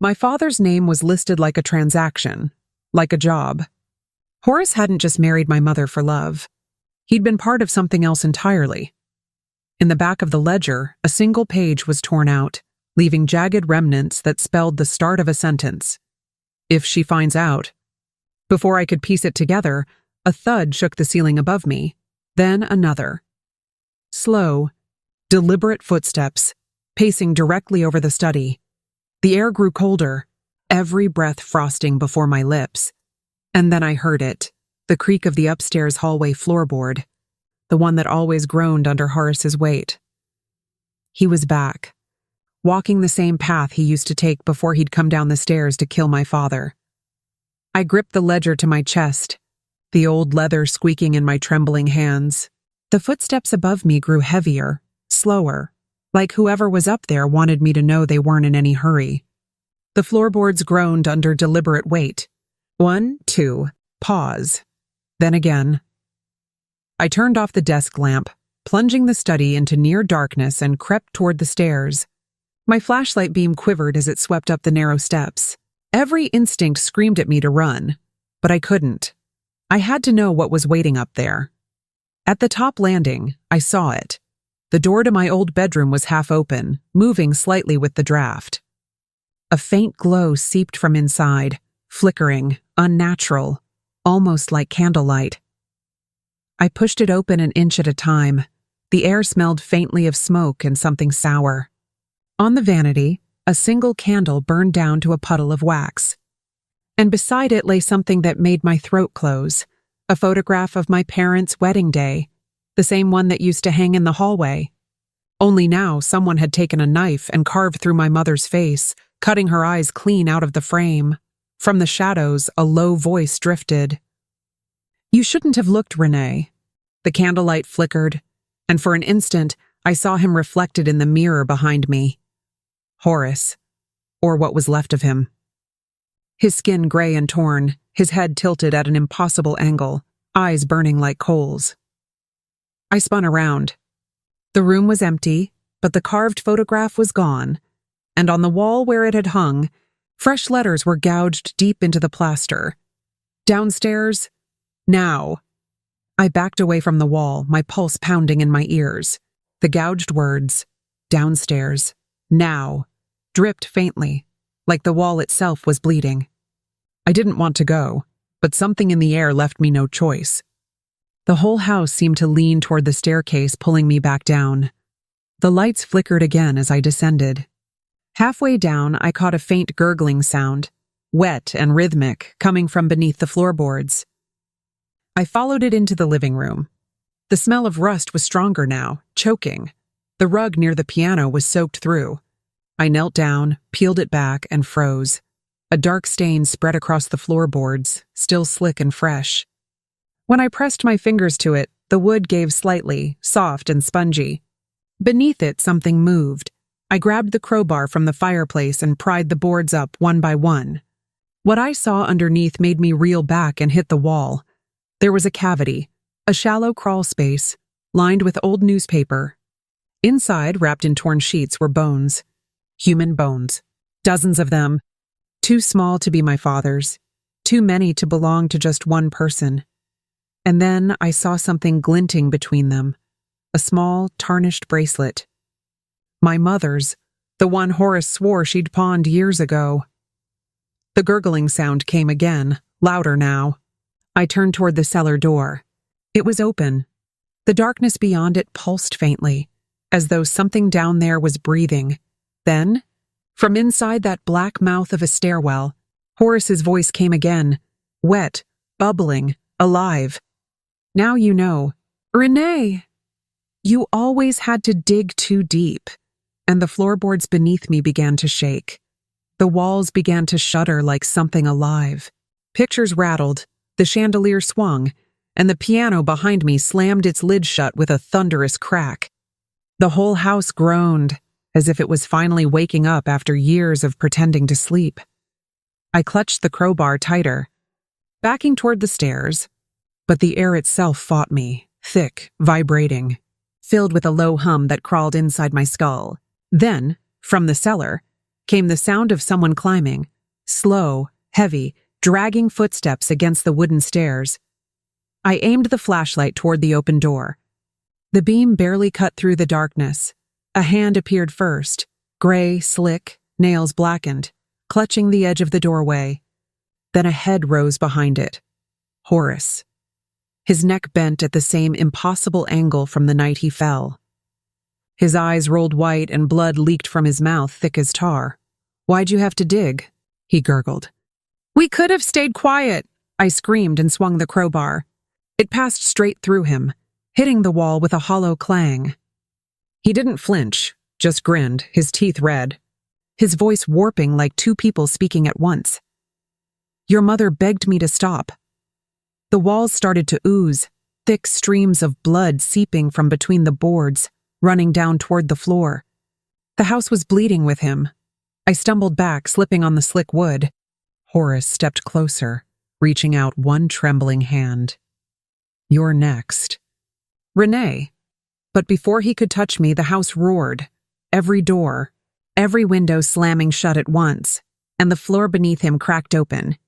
Speaker 1: My father's name was listed like a transaction, like a job. Horace hadn't just married my mother for love. He'd been part of something else entirely. In the back of the ledger, a single page was torn out, leaving jagged remnants that spelled the start of a sentence. If she finds out. Before I could piece it together, a thud shook the ceiling above me, then another. Slow, deliberate footsteps, pacing directly over the study. The air grew colder, every breath frosting before my lips. And then I heard it, the creak of the upstairs hallway floorboard, the one that always groaned under Horace's weight. He was back, walking the same path he used to take before he'd come down the stairs to kill my father. I gripped the ledger to my chest, the old leather squeaking in my trembling hands. The footsteps above me grew heavier, slower, like whoever was up there wanted me to know they weren't in any hurry. The floorboards groaned under deliberate weight. 1, 2, pause. Then again. I turned off the desk lamp, plunging the study into near darkness, and crept toward the stairs. My flashlight beam quivered as it swept up the narrow steps. Every instinct screamed at me to run, but I couldn't. I had to know what was waiting up there. At the top landing, I saw it. The door to my old bedroom was half open, moving slightly with the draft. A faint glow seeped from inside, flickering, unnatural, almost like candlelight. I pushed it open an inch at a time. The air smelled faintly of smoke and something sour. On the vanity, a single candle burned down to a puddle of wax. And beside it lay something that made my throat close, a photograph of my parents' wedding day, the same one that used to hang in the hallway. Only now someone had taken a knife and carved through my mother's face, cutting her eyes clean out of the frame. From the shadows, a low voice drifted. "You shouldn't have looked, Renee." The candlelight flickered, and for an instant, I saw him reflected in the mirror behind me. Horace, or what was left of him. His skin gray and torn, his head tilted at an impossible angle, eyes burning like coals. I spun around. The room was empty, but the carved photograph was gone, and on the wall where it had hung, fresh letters were gouged deep into the plaster. Downstairs, now. I backed away from the wall, my pulse pounding in my ears. The gouged words, downstairs, now, dripped faintly, like the wall itself was bleeding. I didn't want to go, but something in the air left me no choice. The whole house seemed to lean toward the staircase, pulling me back down. The lights flickered again as I descended. Halfway down, I caught a faint gurgling sound, wet and rhythmic, coming from beneath the floorboards. I followed it into the living room. The smell of rust was stronger now, choking. The rug near the piano was soaked through. I knelt down, peeled it back, and froze. A dark stain spread across the floorboards, still slick and fresh. When I pressed my fingers to it, the wood gave slightly, soft and spongy. Beneath it, something moved. I grabbed the crowbar from the fireplace and pried the boards up one by one. What I saw underneath made me reel back and hit the wall. There was a cavity, a shallow crawl space, lined with old newspaper. Inside, wrapped in torn sheets, were bones. Human bones. Dozens of them. Too small to be my father's. Too many to belong to just one person. And then I saw something glinting between them. A small, tarnished bracelet. My mother's, the one Horace swore she'd pawned years ago. The gurgling sound came again, louder now. I turned toward the cellar door. It was open. The darkness beyond it pulsed faintly, as though something down there was breathing. Then, from inside that black mouth of a stairwell, Horace's voice came again, wet, bubbling, alive. Now you know. Renee! You always had to dig too deep. And the floorboards beneath me began to shake. The walls began to shudder like something alive. Pictures rattled, the chandelier swung, and the piano behind me slammed its lid shut with a thunderous crack. The whole house groaned, as if it was finally waking up after years of pretending to sleep. I clutched the crowbar tighter, backing toward the stairs, but the air itself fought me, thick, vibrating, filled with a low hum that crawled inside my skull. Then, from the cellar, came the sound of someone climbing, slow, heavy, dragging footsteps against the wooden stairs. I aimed the flashlight toward the open door. The beam barely cut through the darkness. A hand appeared first, gray, slick, nails blackened, clutching the edge of the doorway. Then a head rose behind it. Horace. His neck bent at the same impossible angle from the night he fell. His eyes rolled white and blood leaked from his mouth thick as tar. "Why'd you have to dig?" he gurgled. "We could have stayed quiet," I screamed and swung the crowbar. It passed straight through him, hitting the wall with a hollow clang. He didn't flinch, just grinned, his teeth red, his voice warping like two people speaking at once. "Your mother begged me to stop." The walls started to ooze, thick streams of blood seeping from between the boards, running down toward the floor. The house was bleeding with him. I stumbled back, slipping on the slick wood. Horace stepped closer, reaching out one trembling hand. "You're next." Renee. But before he could touch me, the house roared. Every door, every window slamming shut at once, and the floor beneath him cracked open.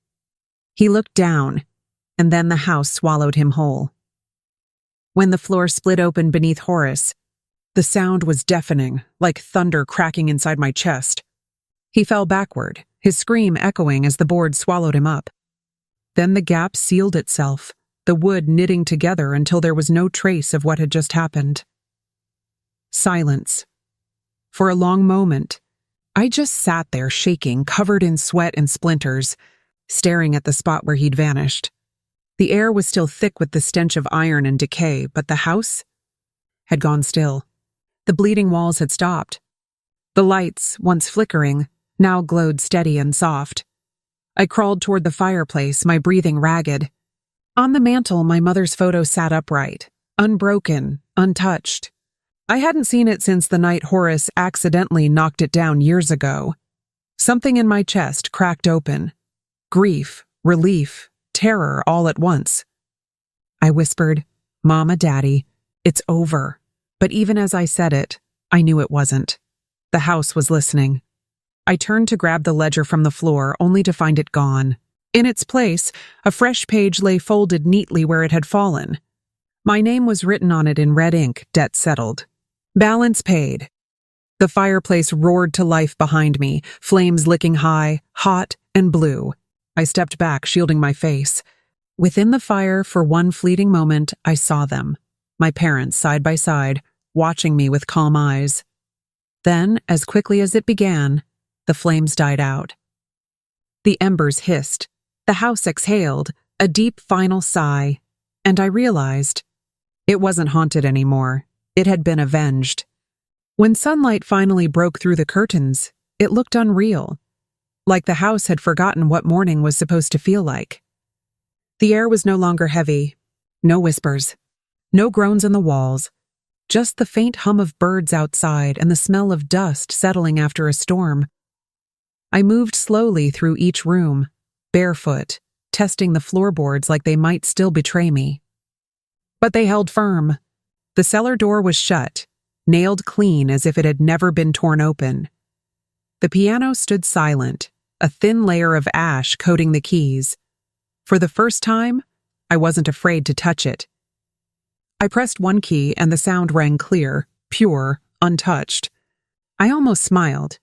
Speaker 1: He looked down, and then the house swallowed him whole. When the floor split open beneath Horace, the sound was deafening, like thunder cracking inside my chest. He fell backward, his scream echoing as the board swallowed him up. Then the gap sealed itself, the wood knitting together until there was no trace of what had just happened. Silence. For a long moment, I just sat there shaking, covered in sweat and splinters, staring at the spot where he'd vanished. The air was still thick with the stench of iron and decay, but the house had gone still. The bleeding walls had stopped. The lights, once flickering, now glowed steady and soft. I crawled toward the fireplace, my breathing ragged. On the mantel, my mother's photo sat upright, unbroken, untouched. I hadn't seen it since the night Horace accidentally knocked it down years ago. Something in my chest cracked open. Grief, relief, terror all at once. I whispered, "Mama, Daddy, it's over." But even as I said it, I knew it wasn't. The house was listening. I turned to grab the ledger from the floor, only to find it gone. In its place, a fresh page lay folded neatly where it had fallen. My name was written on it in red ink, debt settled. Balance paid. The fireplace roared to life behind me, flames licking high, hot and blue. I stepped back, shielding my face. Within the fire, for one fleeting moment, I saw them, my parents side by side, watching me with calm eyes. Then, as quickly as it began, the flames died out. The embers hissed, the house exhaled, a deep final sigh, and I realized it wasn't haunted anymore. It had been avenged. When sunlight finally broke through the curtains, it looked unreal, like the house had forgotten what morning was supposed to feel like. The air was no longer heavy, no whispers, no groans in the walls, just the faint hum of birds outside and the smell of dust settling after a storm. I moved slowly through each room, barefoot, testing the floorboards like they might still betray me. But they held firm. The cellar door was shut, nailed clean as if it had never been torn open. The piano stood silent, a thin layer of ash coating the keys. For the first time, I wasn't afraid to touch it. I pressed one key and the sound rang clear, pure, untouched. I almost smiled.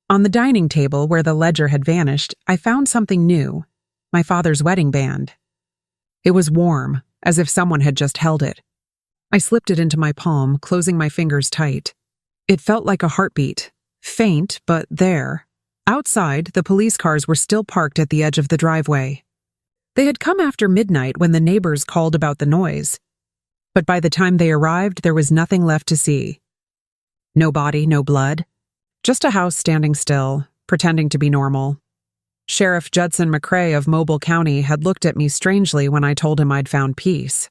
Speaker 1: On the dining table where the ledger had vanished, I found something new, my father's wedding band. It was warm, as if someone had just held it. I slipped it into my palm, closing my fingers tight. It felt like a heartbeat, faint, but there. Outside, the police cars were still parked at the edge of the driveway. They had come after midnight when the neighbors called about the noise. But by the time they arrived, there was nothing left to see. No body, no blood. Just a house standing still, pretending to be normal. Sheriff Judson McCrae of Mobile County had looked at me strangely when I told him I'd found peace.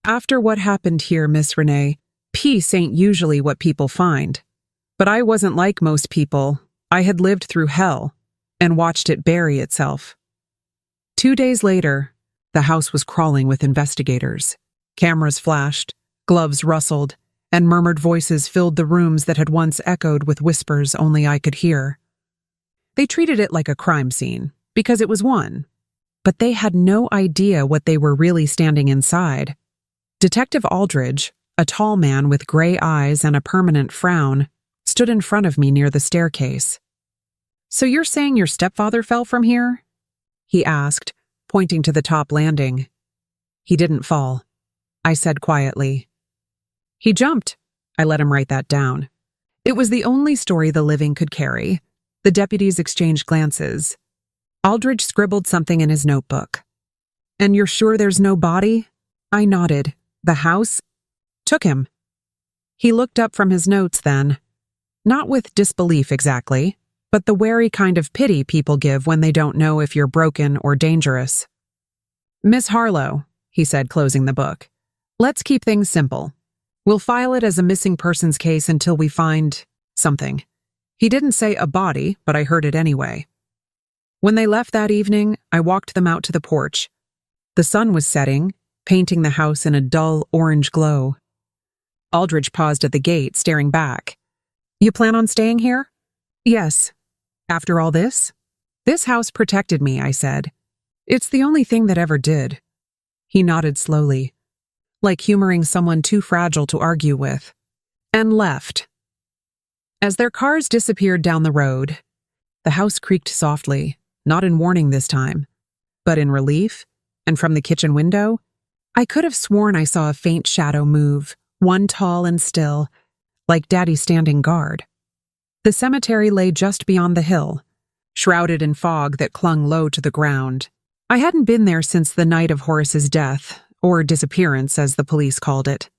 Speaker 1: After what happened here, Miss Renee, peace ain't usually what people find. But I wasn't like most people. I had lived through hell and watched it bury itself. 2 days later, the house was crawling with investigators. Cameras flashed, gloves rustled, and murmured voices filled the rooms that had once echoed with whispers only I could hear. They treated it like a crime scene, because it was one. But they had no idea what they were really standing inside. Detective Aldridge, a tall man with gray eyes and a permanent frown, stood in front of me near the staircase. "So you're saying your stepfather fell from here?" he asked, pointing to the top landing. "He didn't fall," I said quietly. "He jumped." I let him write that down. It was the only story the living could carry. The deputies exchanged glances. Aldridge scribbled something in his notebook. "And you're sure there's no body?" I nodded. "The house took him." He looked up from his notes then. Not with disbelief exactly, but the wary kind of pity people give when they don't know if you're broken or dangerous. "Miss Harlow," he said, closing the book, "let's keep things simple. We'll file it as a missing persons case until we find something." He didn't say a body, but I heard it anyway. When they left that evening, I walked them out to the porch. The sun was setting, painting the house in a dull orange glow. Aldridge paused at the gate, staring back. "You plan on staying here?" "Yes." "After all this?" "This house protected me," I said. "It's the only thing that ever did." He nodded slowly, like humoring someone too fragile to argue with, and left. As their cars disappeared down the road, the house creaked softly, not in warning this time, but in relief, and from the kitchen window, I could have sworn I saw a faint shadow move, one tall and still, like Daddy standing guard. The cemetery lay just beyond the hill, shrouded in fog that clung low to the ground. I hadn't been there since the night of Horace's death, or disappearance as the police called it.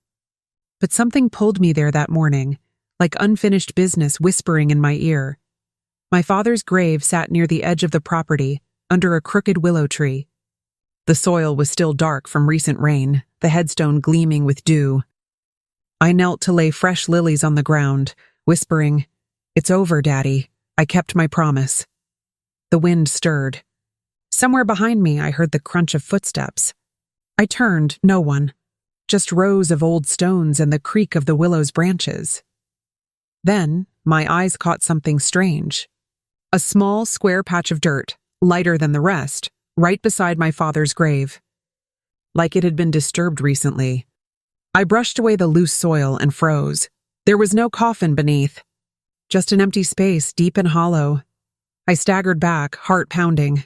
Speaker 1: But something pulled me there that morning, like unfinished business whispering in my ear. My father's grave sat near the edge of the property, under a crooked willow tree. The soil was still dark from recent rain, the headstone gleaming with dew. I knelt to lay fresh lilies on the ground, whispering, "It's over, Daddy. I kept my promise." The wind stirred. Somewhere behind me, I heard the crunch of footsteps. I turned, no one, just rows of old stones and the creak of the willow's branches. Then, my eyes caught something strange. A small, square patch of dirt, lighter than the rest, right beside my father's grave. like it had been disturbed recently. I brushed away the loose soil and froze. There was no coffin beneath, just an empty space, deep and hollow. I staggered back, heart pounding.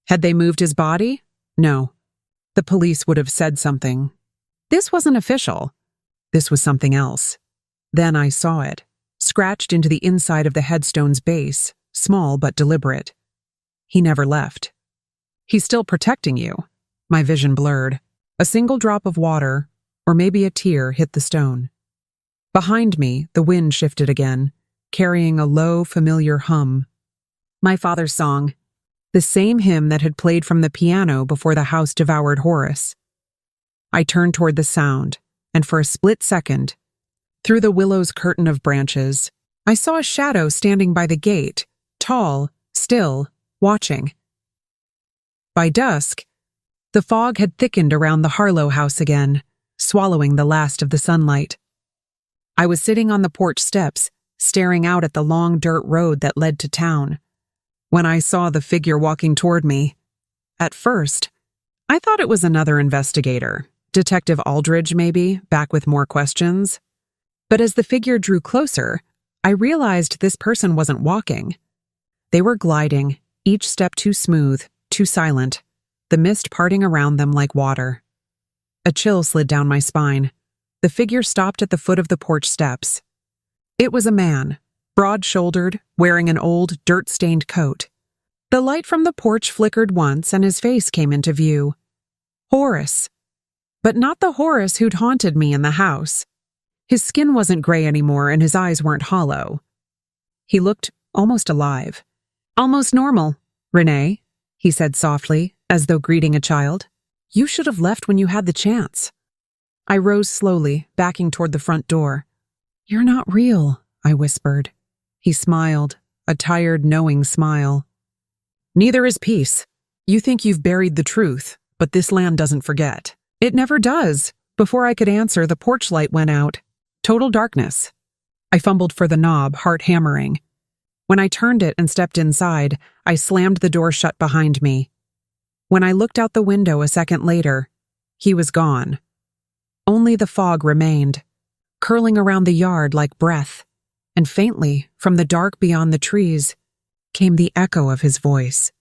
Speaker 1: Had they moved his body? No. The police would have said something. This wasn't official. This was something else. Then I saw it, scratched into the inside of the headstone's base, small but deliberate. He never left. He's still protecting you. My vision blurred. A single drop of water, or maybe a tear, hit the stone. Behind me, the wind shifted again, carrying a low, familiar hum. My father's song. The same hymn that had played from the piano before the house devoured Horace. I turned toward the sound, and for a split second, through the willow's curtain of branches, I saw a shadow standing by the gate, tall, still, watching. By dusk, the fog had thickened around the Harlow house again, swallowing the last of the sunlight. I was sitting on the porch steps, staring out at the long dirt road that led to town, when I saw the figure walking toward me. At first, I thought it was another investigator, Detective Aldridge maybe, back with more questions. But as the figure drew closer, I realized this person wasn't walking. They were gliding, each step too smooth, too silent, the mist parting around them like water. A chill slid down my spine. The figure stopped at the foot of the porch steps. It was a man, broad-shouldered, wearing an old, dirt-stained coat. The light from the porch flickered once and his face came into view. Horace. But not the Horace who'd haunted me in the house. His skin wasn't gray anymore and his eyes weren't hollow. He looked almost alive. Almost normal, Renee, he said softly, as though greeting a child. You should have left when you had the chance. I rose slowly, backing toward the front door. You're not real, I whispered. He smiled, a tired, knowing smile. Neither is peace. You think you've buried the truth, but this land doesn't forget. It never does. Before I could answer, the porch light went out. Total darkness. I fumbled for the knob, heart hammering. When I turned it and stepped inside, I slammed the door shut behind me. When I looked out the window a second later, he was gone. Only the fog remained, curling around the yard like breath, and faintly, from the dark beyond the trees, came the echo of his voice,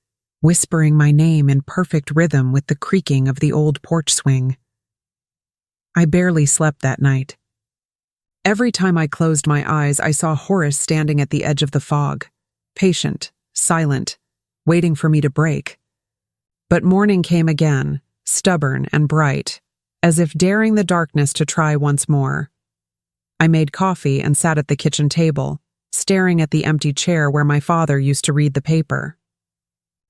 Speaker 1: whispering my name in perfect rhythm with the creaking of the old porch swing. I barely slept that night. Every time I closed my eyes, I saw Horace standing at the edge of the fog, patient, silent, waiting for me to break. But morning came again, stubborn and bright, as if daring the darkness to try once more. I made coffee and sat at the kitchen table, staring at the empty chair where my father used to read the paper.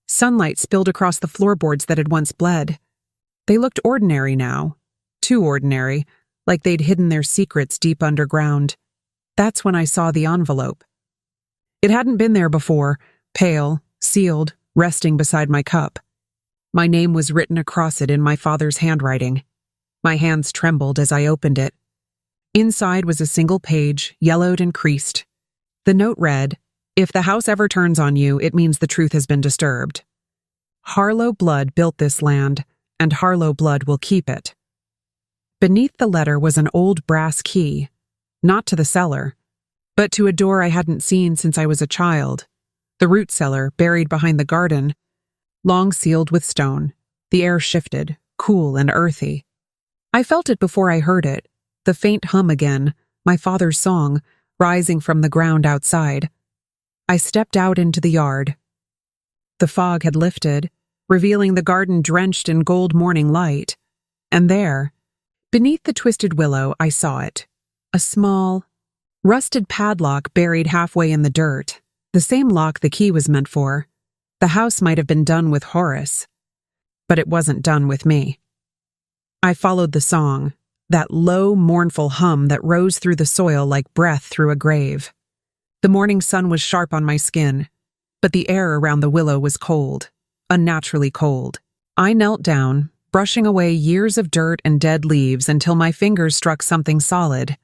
Speaker 1: Sunlight spilled across the floorboards that had once bled. They looked ordinary now, too ordinary, like they'd hidden their secrets deep underground. That's when I saw the envelope. It hadn't been there before, pale, sealed, resting beside my cup. My name was written across it in my father's handwriting. My hands trembled as I opened it. Inside was a single page, yellowed and creased. The note read, "If the house ever turns on you, it means the truth has been disturbed. Harlow blood built this land, and Harlow blood will keep it." Beneath the letter was an old brass key, not to the cellar, but to a door I hadn't seen since I was a child, the root cellar buried behind the garden, long sealed with stone. The air shifted, cool and earthy. I felt it before I heard it, the faint hum again, my father's song, rising from the ground outside. I stepped out into the yard. The fog had lifted, revealing the garden drenched in gold morning light, and there, beneath the twisted willow, I saw it. A small, rusted padlock buried halfway in the dirt, the same lock the key was meant for. The house might have been done with Horace, but it wasn't done with me. I followed the song, that low, mournful hum that rose through the soil like breath through a grave. The morning sun was sharp on my skin, but the air around the willow was cold, unnaturally cold. I knelt down, brushing away years of dirt and dead leaves until my fingers struck something solid,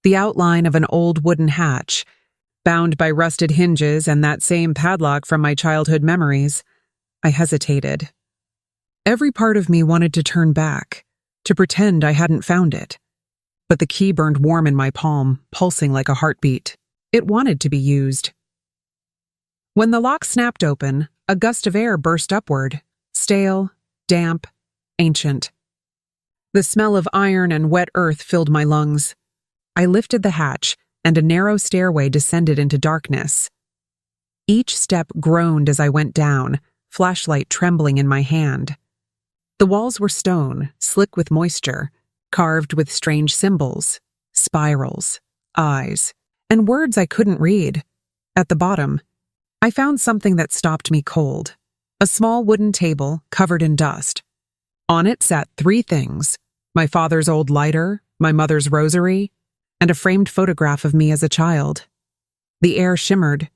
Speaker 1: the outline of an old wooden hatch, bound by rusted hinges and that same padlock from my childhood memories. I hesitated. Every part of me wanted to turn back, to pretend I hadn't found it. But the key burned warm in my palm, pulsing like a heartbeat. It wanted to be used. When the lock snapped open, a gust of air burst upward, stale, damp, ancient. The smell of iron and wet earth filled my lungs. I lifted the hatch, and a narrow stairway descended into darkness. Each step groaned as I went down, flashlight trembling in my hand. The walls were stone, slick with moisture, carved with strange symbols, spirals, eyes, and words I couldn't read. At the bottom, I found something that stopped me cold. A small wooden table covered in dust. On it sat 3 things: my father's old lighter, my mother's rosary, and a framed photograph of me as a child. The air shimmered,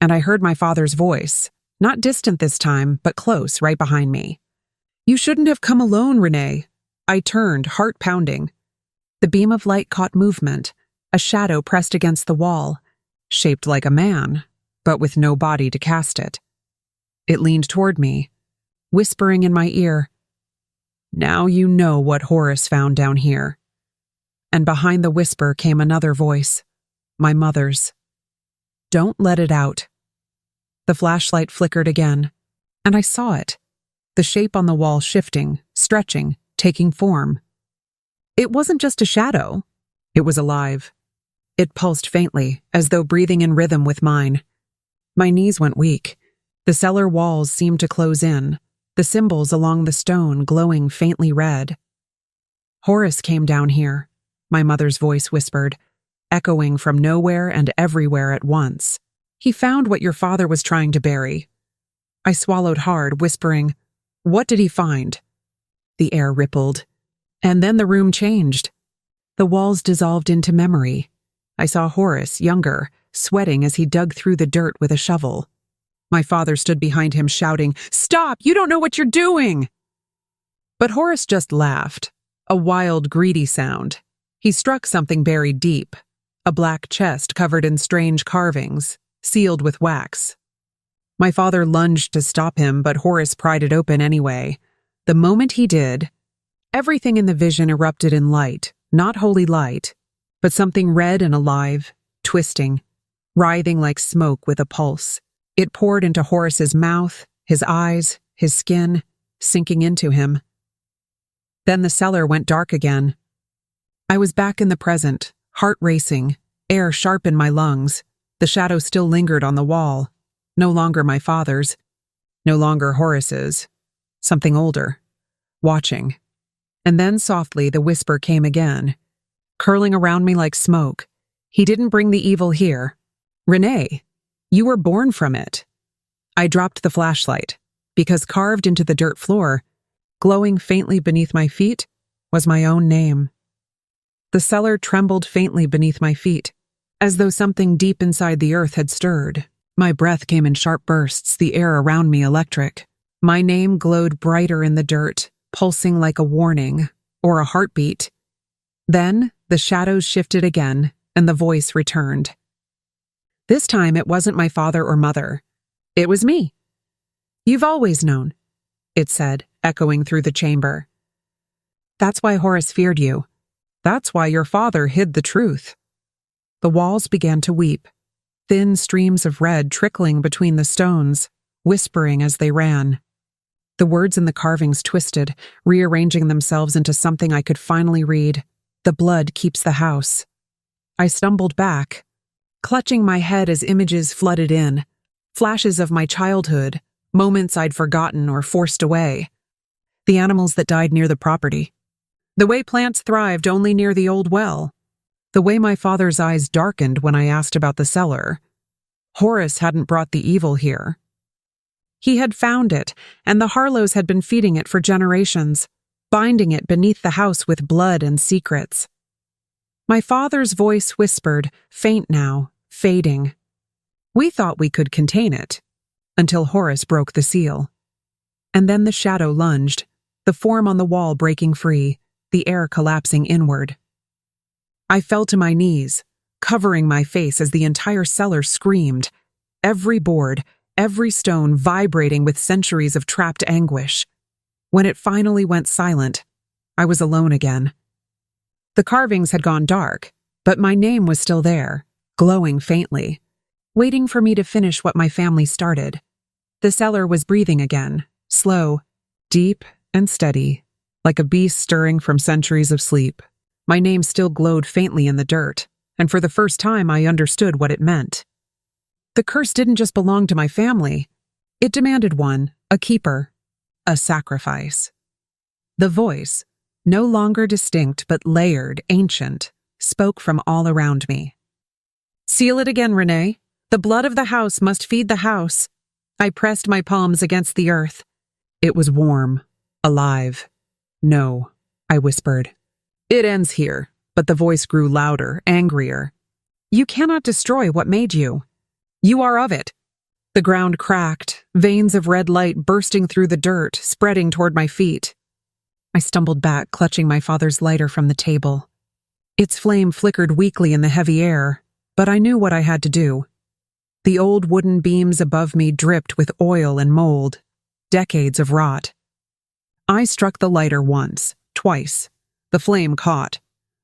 Speaker 1: and I heard my father's voice, not distant this time, but close, right behind me. "You shouldn't have come alone, Renee." I turned, heart pounding. The beam of light caught movement, a shadow pressed against the wall, shaped like a man, but with no body to cast it. It leaned toward me, whispering in my ear, "Now you know what Horace found down here." And behind the whisper came another voice, my mother's. "Don't let it out." The flashlight flickered again, and I saw it, the shape on the wall shifting, stretching, taking form. It wasn't just a shadow. It was alive. It pulsed faintly, as though breathing in rhythm with mine. My knees went weak. The cellar walls seemed to close in, the symbols along the stone glowing faintly red. "Horace came down here," my mother's voice whispered, echoing from nowhere and everywhere at once. "He found what your father was trying to bury." I swallowed hard, whispering, "What did he find?" The air rippled, and then the room changed. The walls dissolved into memory. I saw Horace, younger, sweating as he dug through the dirt with a shovel. My father stood behind him shouting, "Stop! You don't know what you're doing!" But Horace just laughed, a wild, greedy sound. He struck something buried deep, a black chest covered in strange carvings, sealed with wax. My father lunged to stop him, but Horace pried it open anyway. The moment he did, everything in the vision erupted in light, not holy light, but something red and alive, twisting, writhing like smoke with a pulse. It poured into Horace's mouth, his eyes, his skin, sinking into him. Then the cellar went dark again. I was back in the present, heart racing, air sharp in my lungs. The shadow still lingered on the wall. No longer my father's, no longer Horace's. Something older, watching. And then softly the whisper came again, curling around me like smoke. "He didn't bring the evil here. Renee, you were born from it." I dropped the flashlight, because carved into the dirt floor, glowing faintly beneath my feet, was my own name. The cellar trembled faintly beneath my feet, as though something deep inside the earth had stirred. My breath came in sharp bursts, the air around me electric. My name glowed brighter in the dirt, pulsing like a warning, or a heartbeat. Then, the shadows shifted again, and the voice returned. This time it wasn't my father or mother. It was me. "You've always known," it said, echoing through the chamber. "That's why Horace feared you. That's why your father hid the truth." The walls began to weep, thin streams of red trickling between the stones, whispering as they ran. The words in the carvings twisted, rearranging themselves into something I could finally read. "The blood keeps the house." I stumbled back, clutching my head as images flooded in, flashes of my childhood, moments I'd forgotten or forced away. The animals that died near the property. The way plants thrived only near the old well. The way my father's eyes darkened when I asked about the cellar. Horace hadn't brought the evil here. He had found it, and the Harlows had been feeding it for generations, binding it beneath the house with blood and secrets. My father's voice whispered, faint now, fading. We thought we could contain it, until Horace broke the seal. And then the shadow lunged, the form on the wall breaking free, the air collapsing inward. I fell to my knees, covering my face as the entire cellar screamed, every board, every stone vibrating with centuries of trapped anguish. When it finally went silent, I was alone again. The carvings had gone dark, but my name was still there, glowing faintly, waiting for me to finish what my family started. The cellar was breathing again, slow, deep, and steady, like a beast stirring from centuries of sleep. My name still glowed faintly in the dirt, and for the first time I understood what it meant. The curse didn't just belong to my family. It demanded one, a keeper, a sacrifice. The voice, no longer distinct but layered, ancient, spoke from all around me. "Seal it again, Renee. The blood of the house must feed the house." I pressed my palms against the earth. It was warm, alive. "No," I whispered. "It ends here," but the voice grew louder, angrier. "You cannot destroy what made you. You are of it." The ground cracked, veins of red light bursting through the dirt, spreading toward my feet. I stumbled back, clutching my father's lighter from the table. Its flame flickered weakly in the heavy air, but I knew what I had to do. The old wooden beams above me dripped with oil and mold, decades of rot. I struck the lighter once, twice. The flame caught.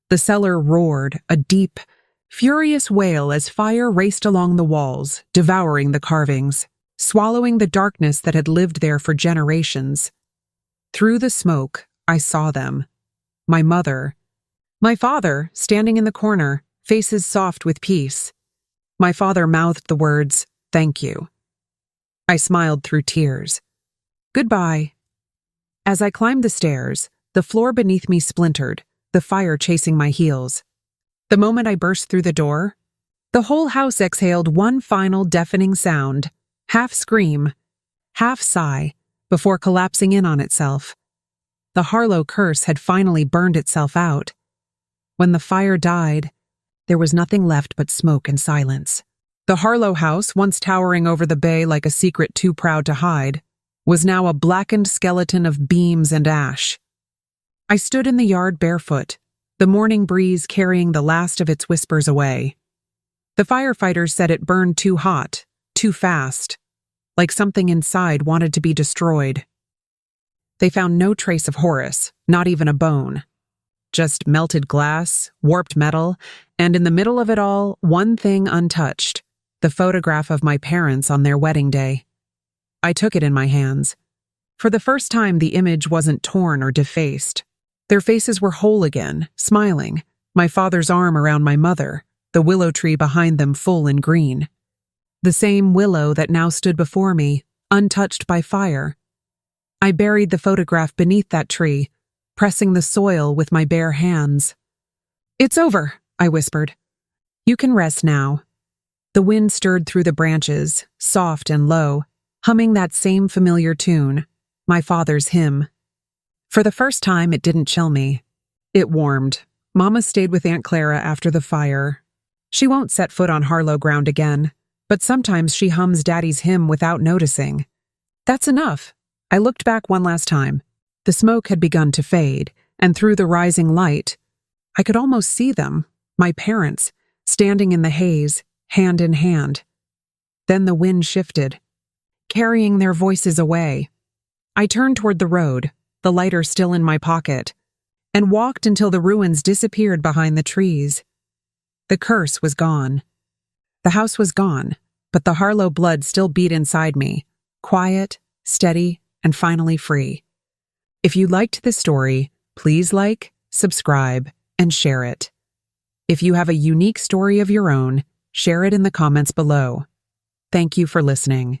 Speaker 1: The cellar roared, a deep, furious wail as fire raced along the walls, devouring the carvings, swallowing the darkness that had lived there for generations. Through the smoke, I saw them. My mother. My father, standing in the corner, faces soft with peace. My father mouthed the words, "Thank you." I smiled through tears. "Goodbye." As I climbed the stairs, the floor beneath me splintered, the fire chasing my heels. The moment I burst through the door, the whole house exhaled one final deafening sound, half scream, half sigh, before collapsing in on itself. The Harlow curse had finally burned itself out. When the fire died, there was nothing left but smoke and silence. The Harlow house, once towering over the bay like a secret too proud to hide, was now a blackened skeleton of beams and ash. I stood in the yard barefoot, the morning breeze carrying the last of its whispers away. The firefighters said it burned too hot, too fast, like something inside wanted to be destroyed. They found no trace of Horace, not even a bone. Just melted glass, warped metal, and in the middle of it all, one thing untouched, the photograph of my parents on their wedding day. I took it in my hands. For the first time, the image wasn't torn or defaced. Their faces were whole again, smiling, my father's arm around my mother, the willow tree behind them full and green. The same willow that now stood before me, untouched by fire. I buried the photograph beneath that tree, pressing the soil with my bare hands. "It's over," I whispered. "You can rest now." The wind stirred through the branches, soft and low, humming that same familiar tune, my father's hymn. For the first time, it didn't chill me. It warmed. Mama stayed with Aunt Clara after the fire. She won't set foot on Harlow ground again, but sometimes she hums Daddy's hymn without noticing. That's enough. I looked back one last time. The smoke had begun to fade, and through the rising light, I could almost see them, my parents, standing in the haze, hand in hand. Then the wind shifted, carrying their voices away. I turned toward the road, the lighter still in my pocket, and walked until the ruins disappeared behind the trees. The curse was gone. The house was gone, but the Harlow blood still beat inside me, quiet, steady, and finally free. If you liked this story, please like, subscribe, and share it. If you have a unique story of your own, share it in the comments below. Thank you for listening.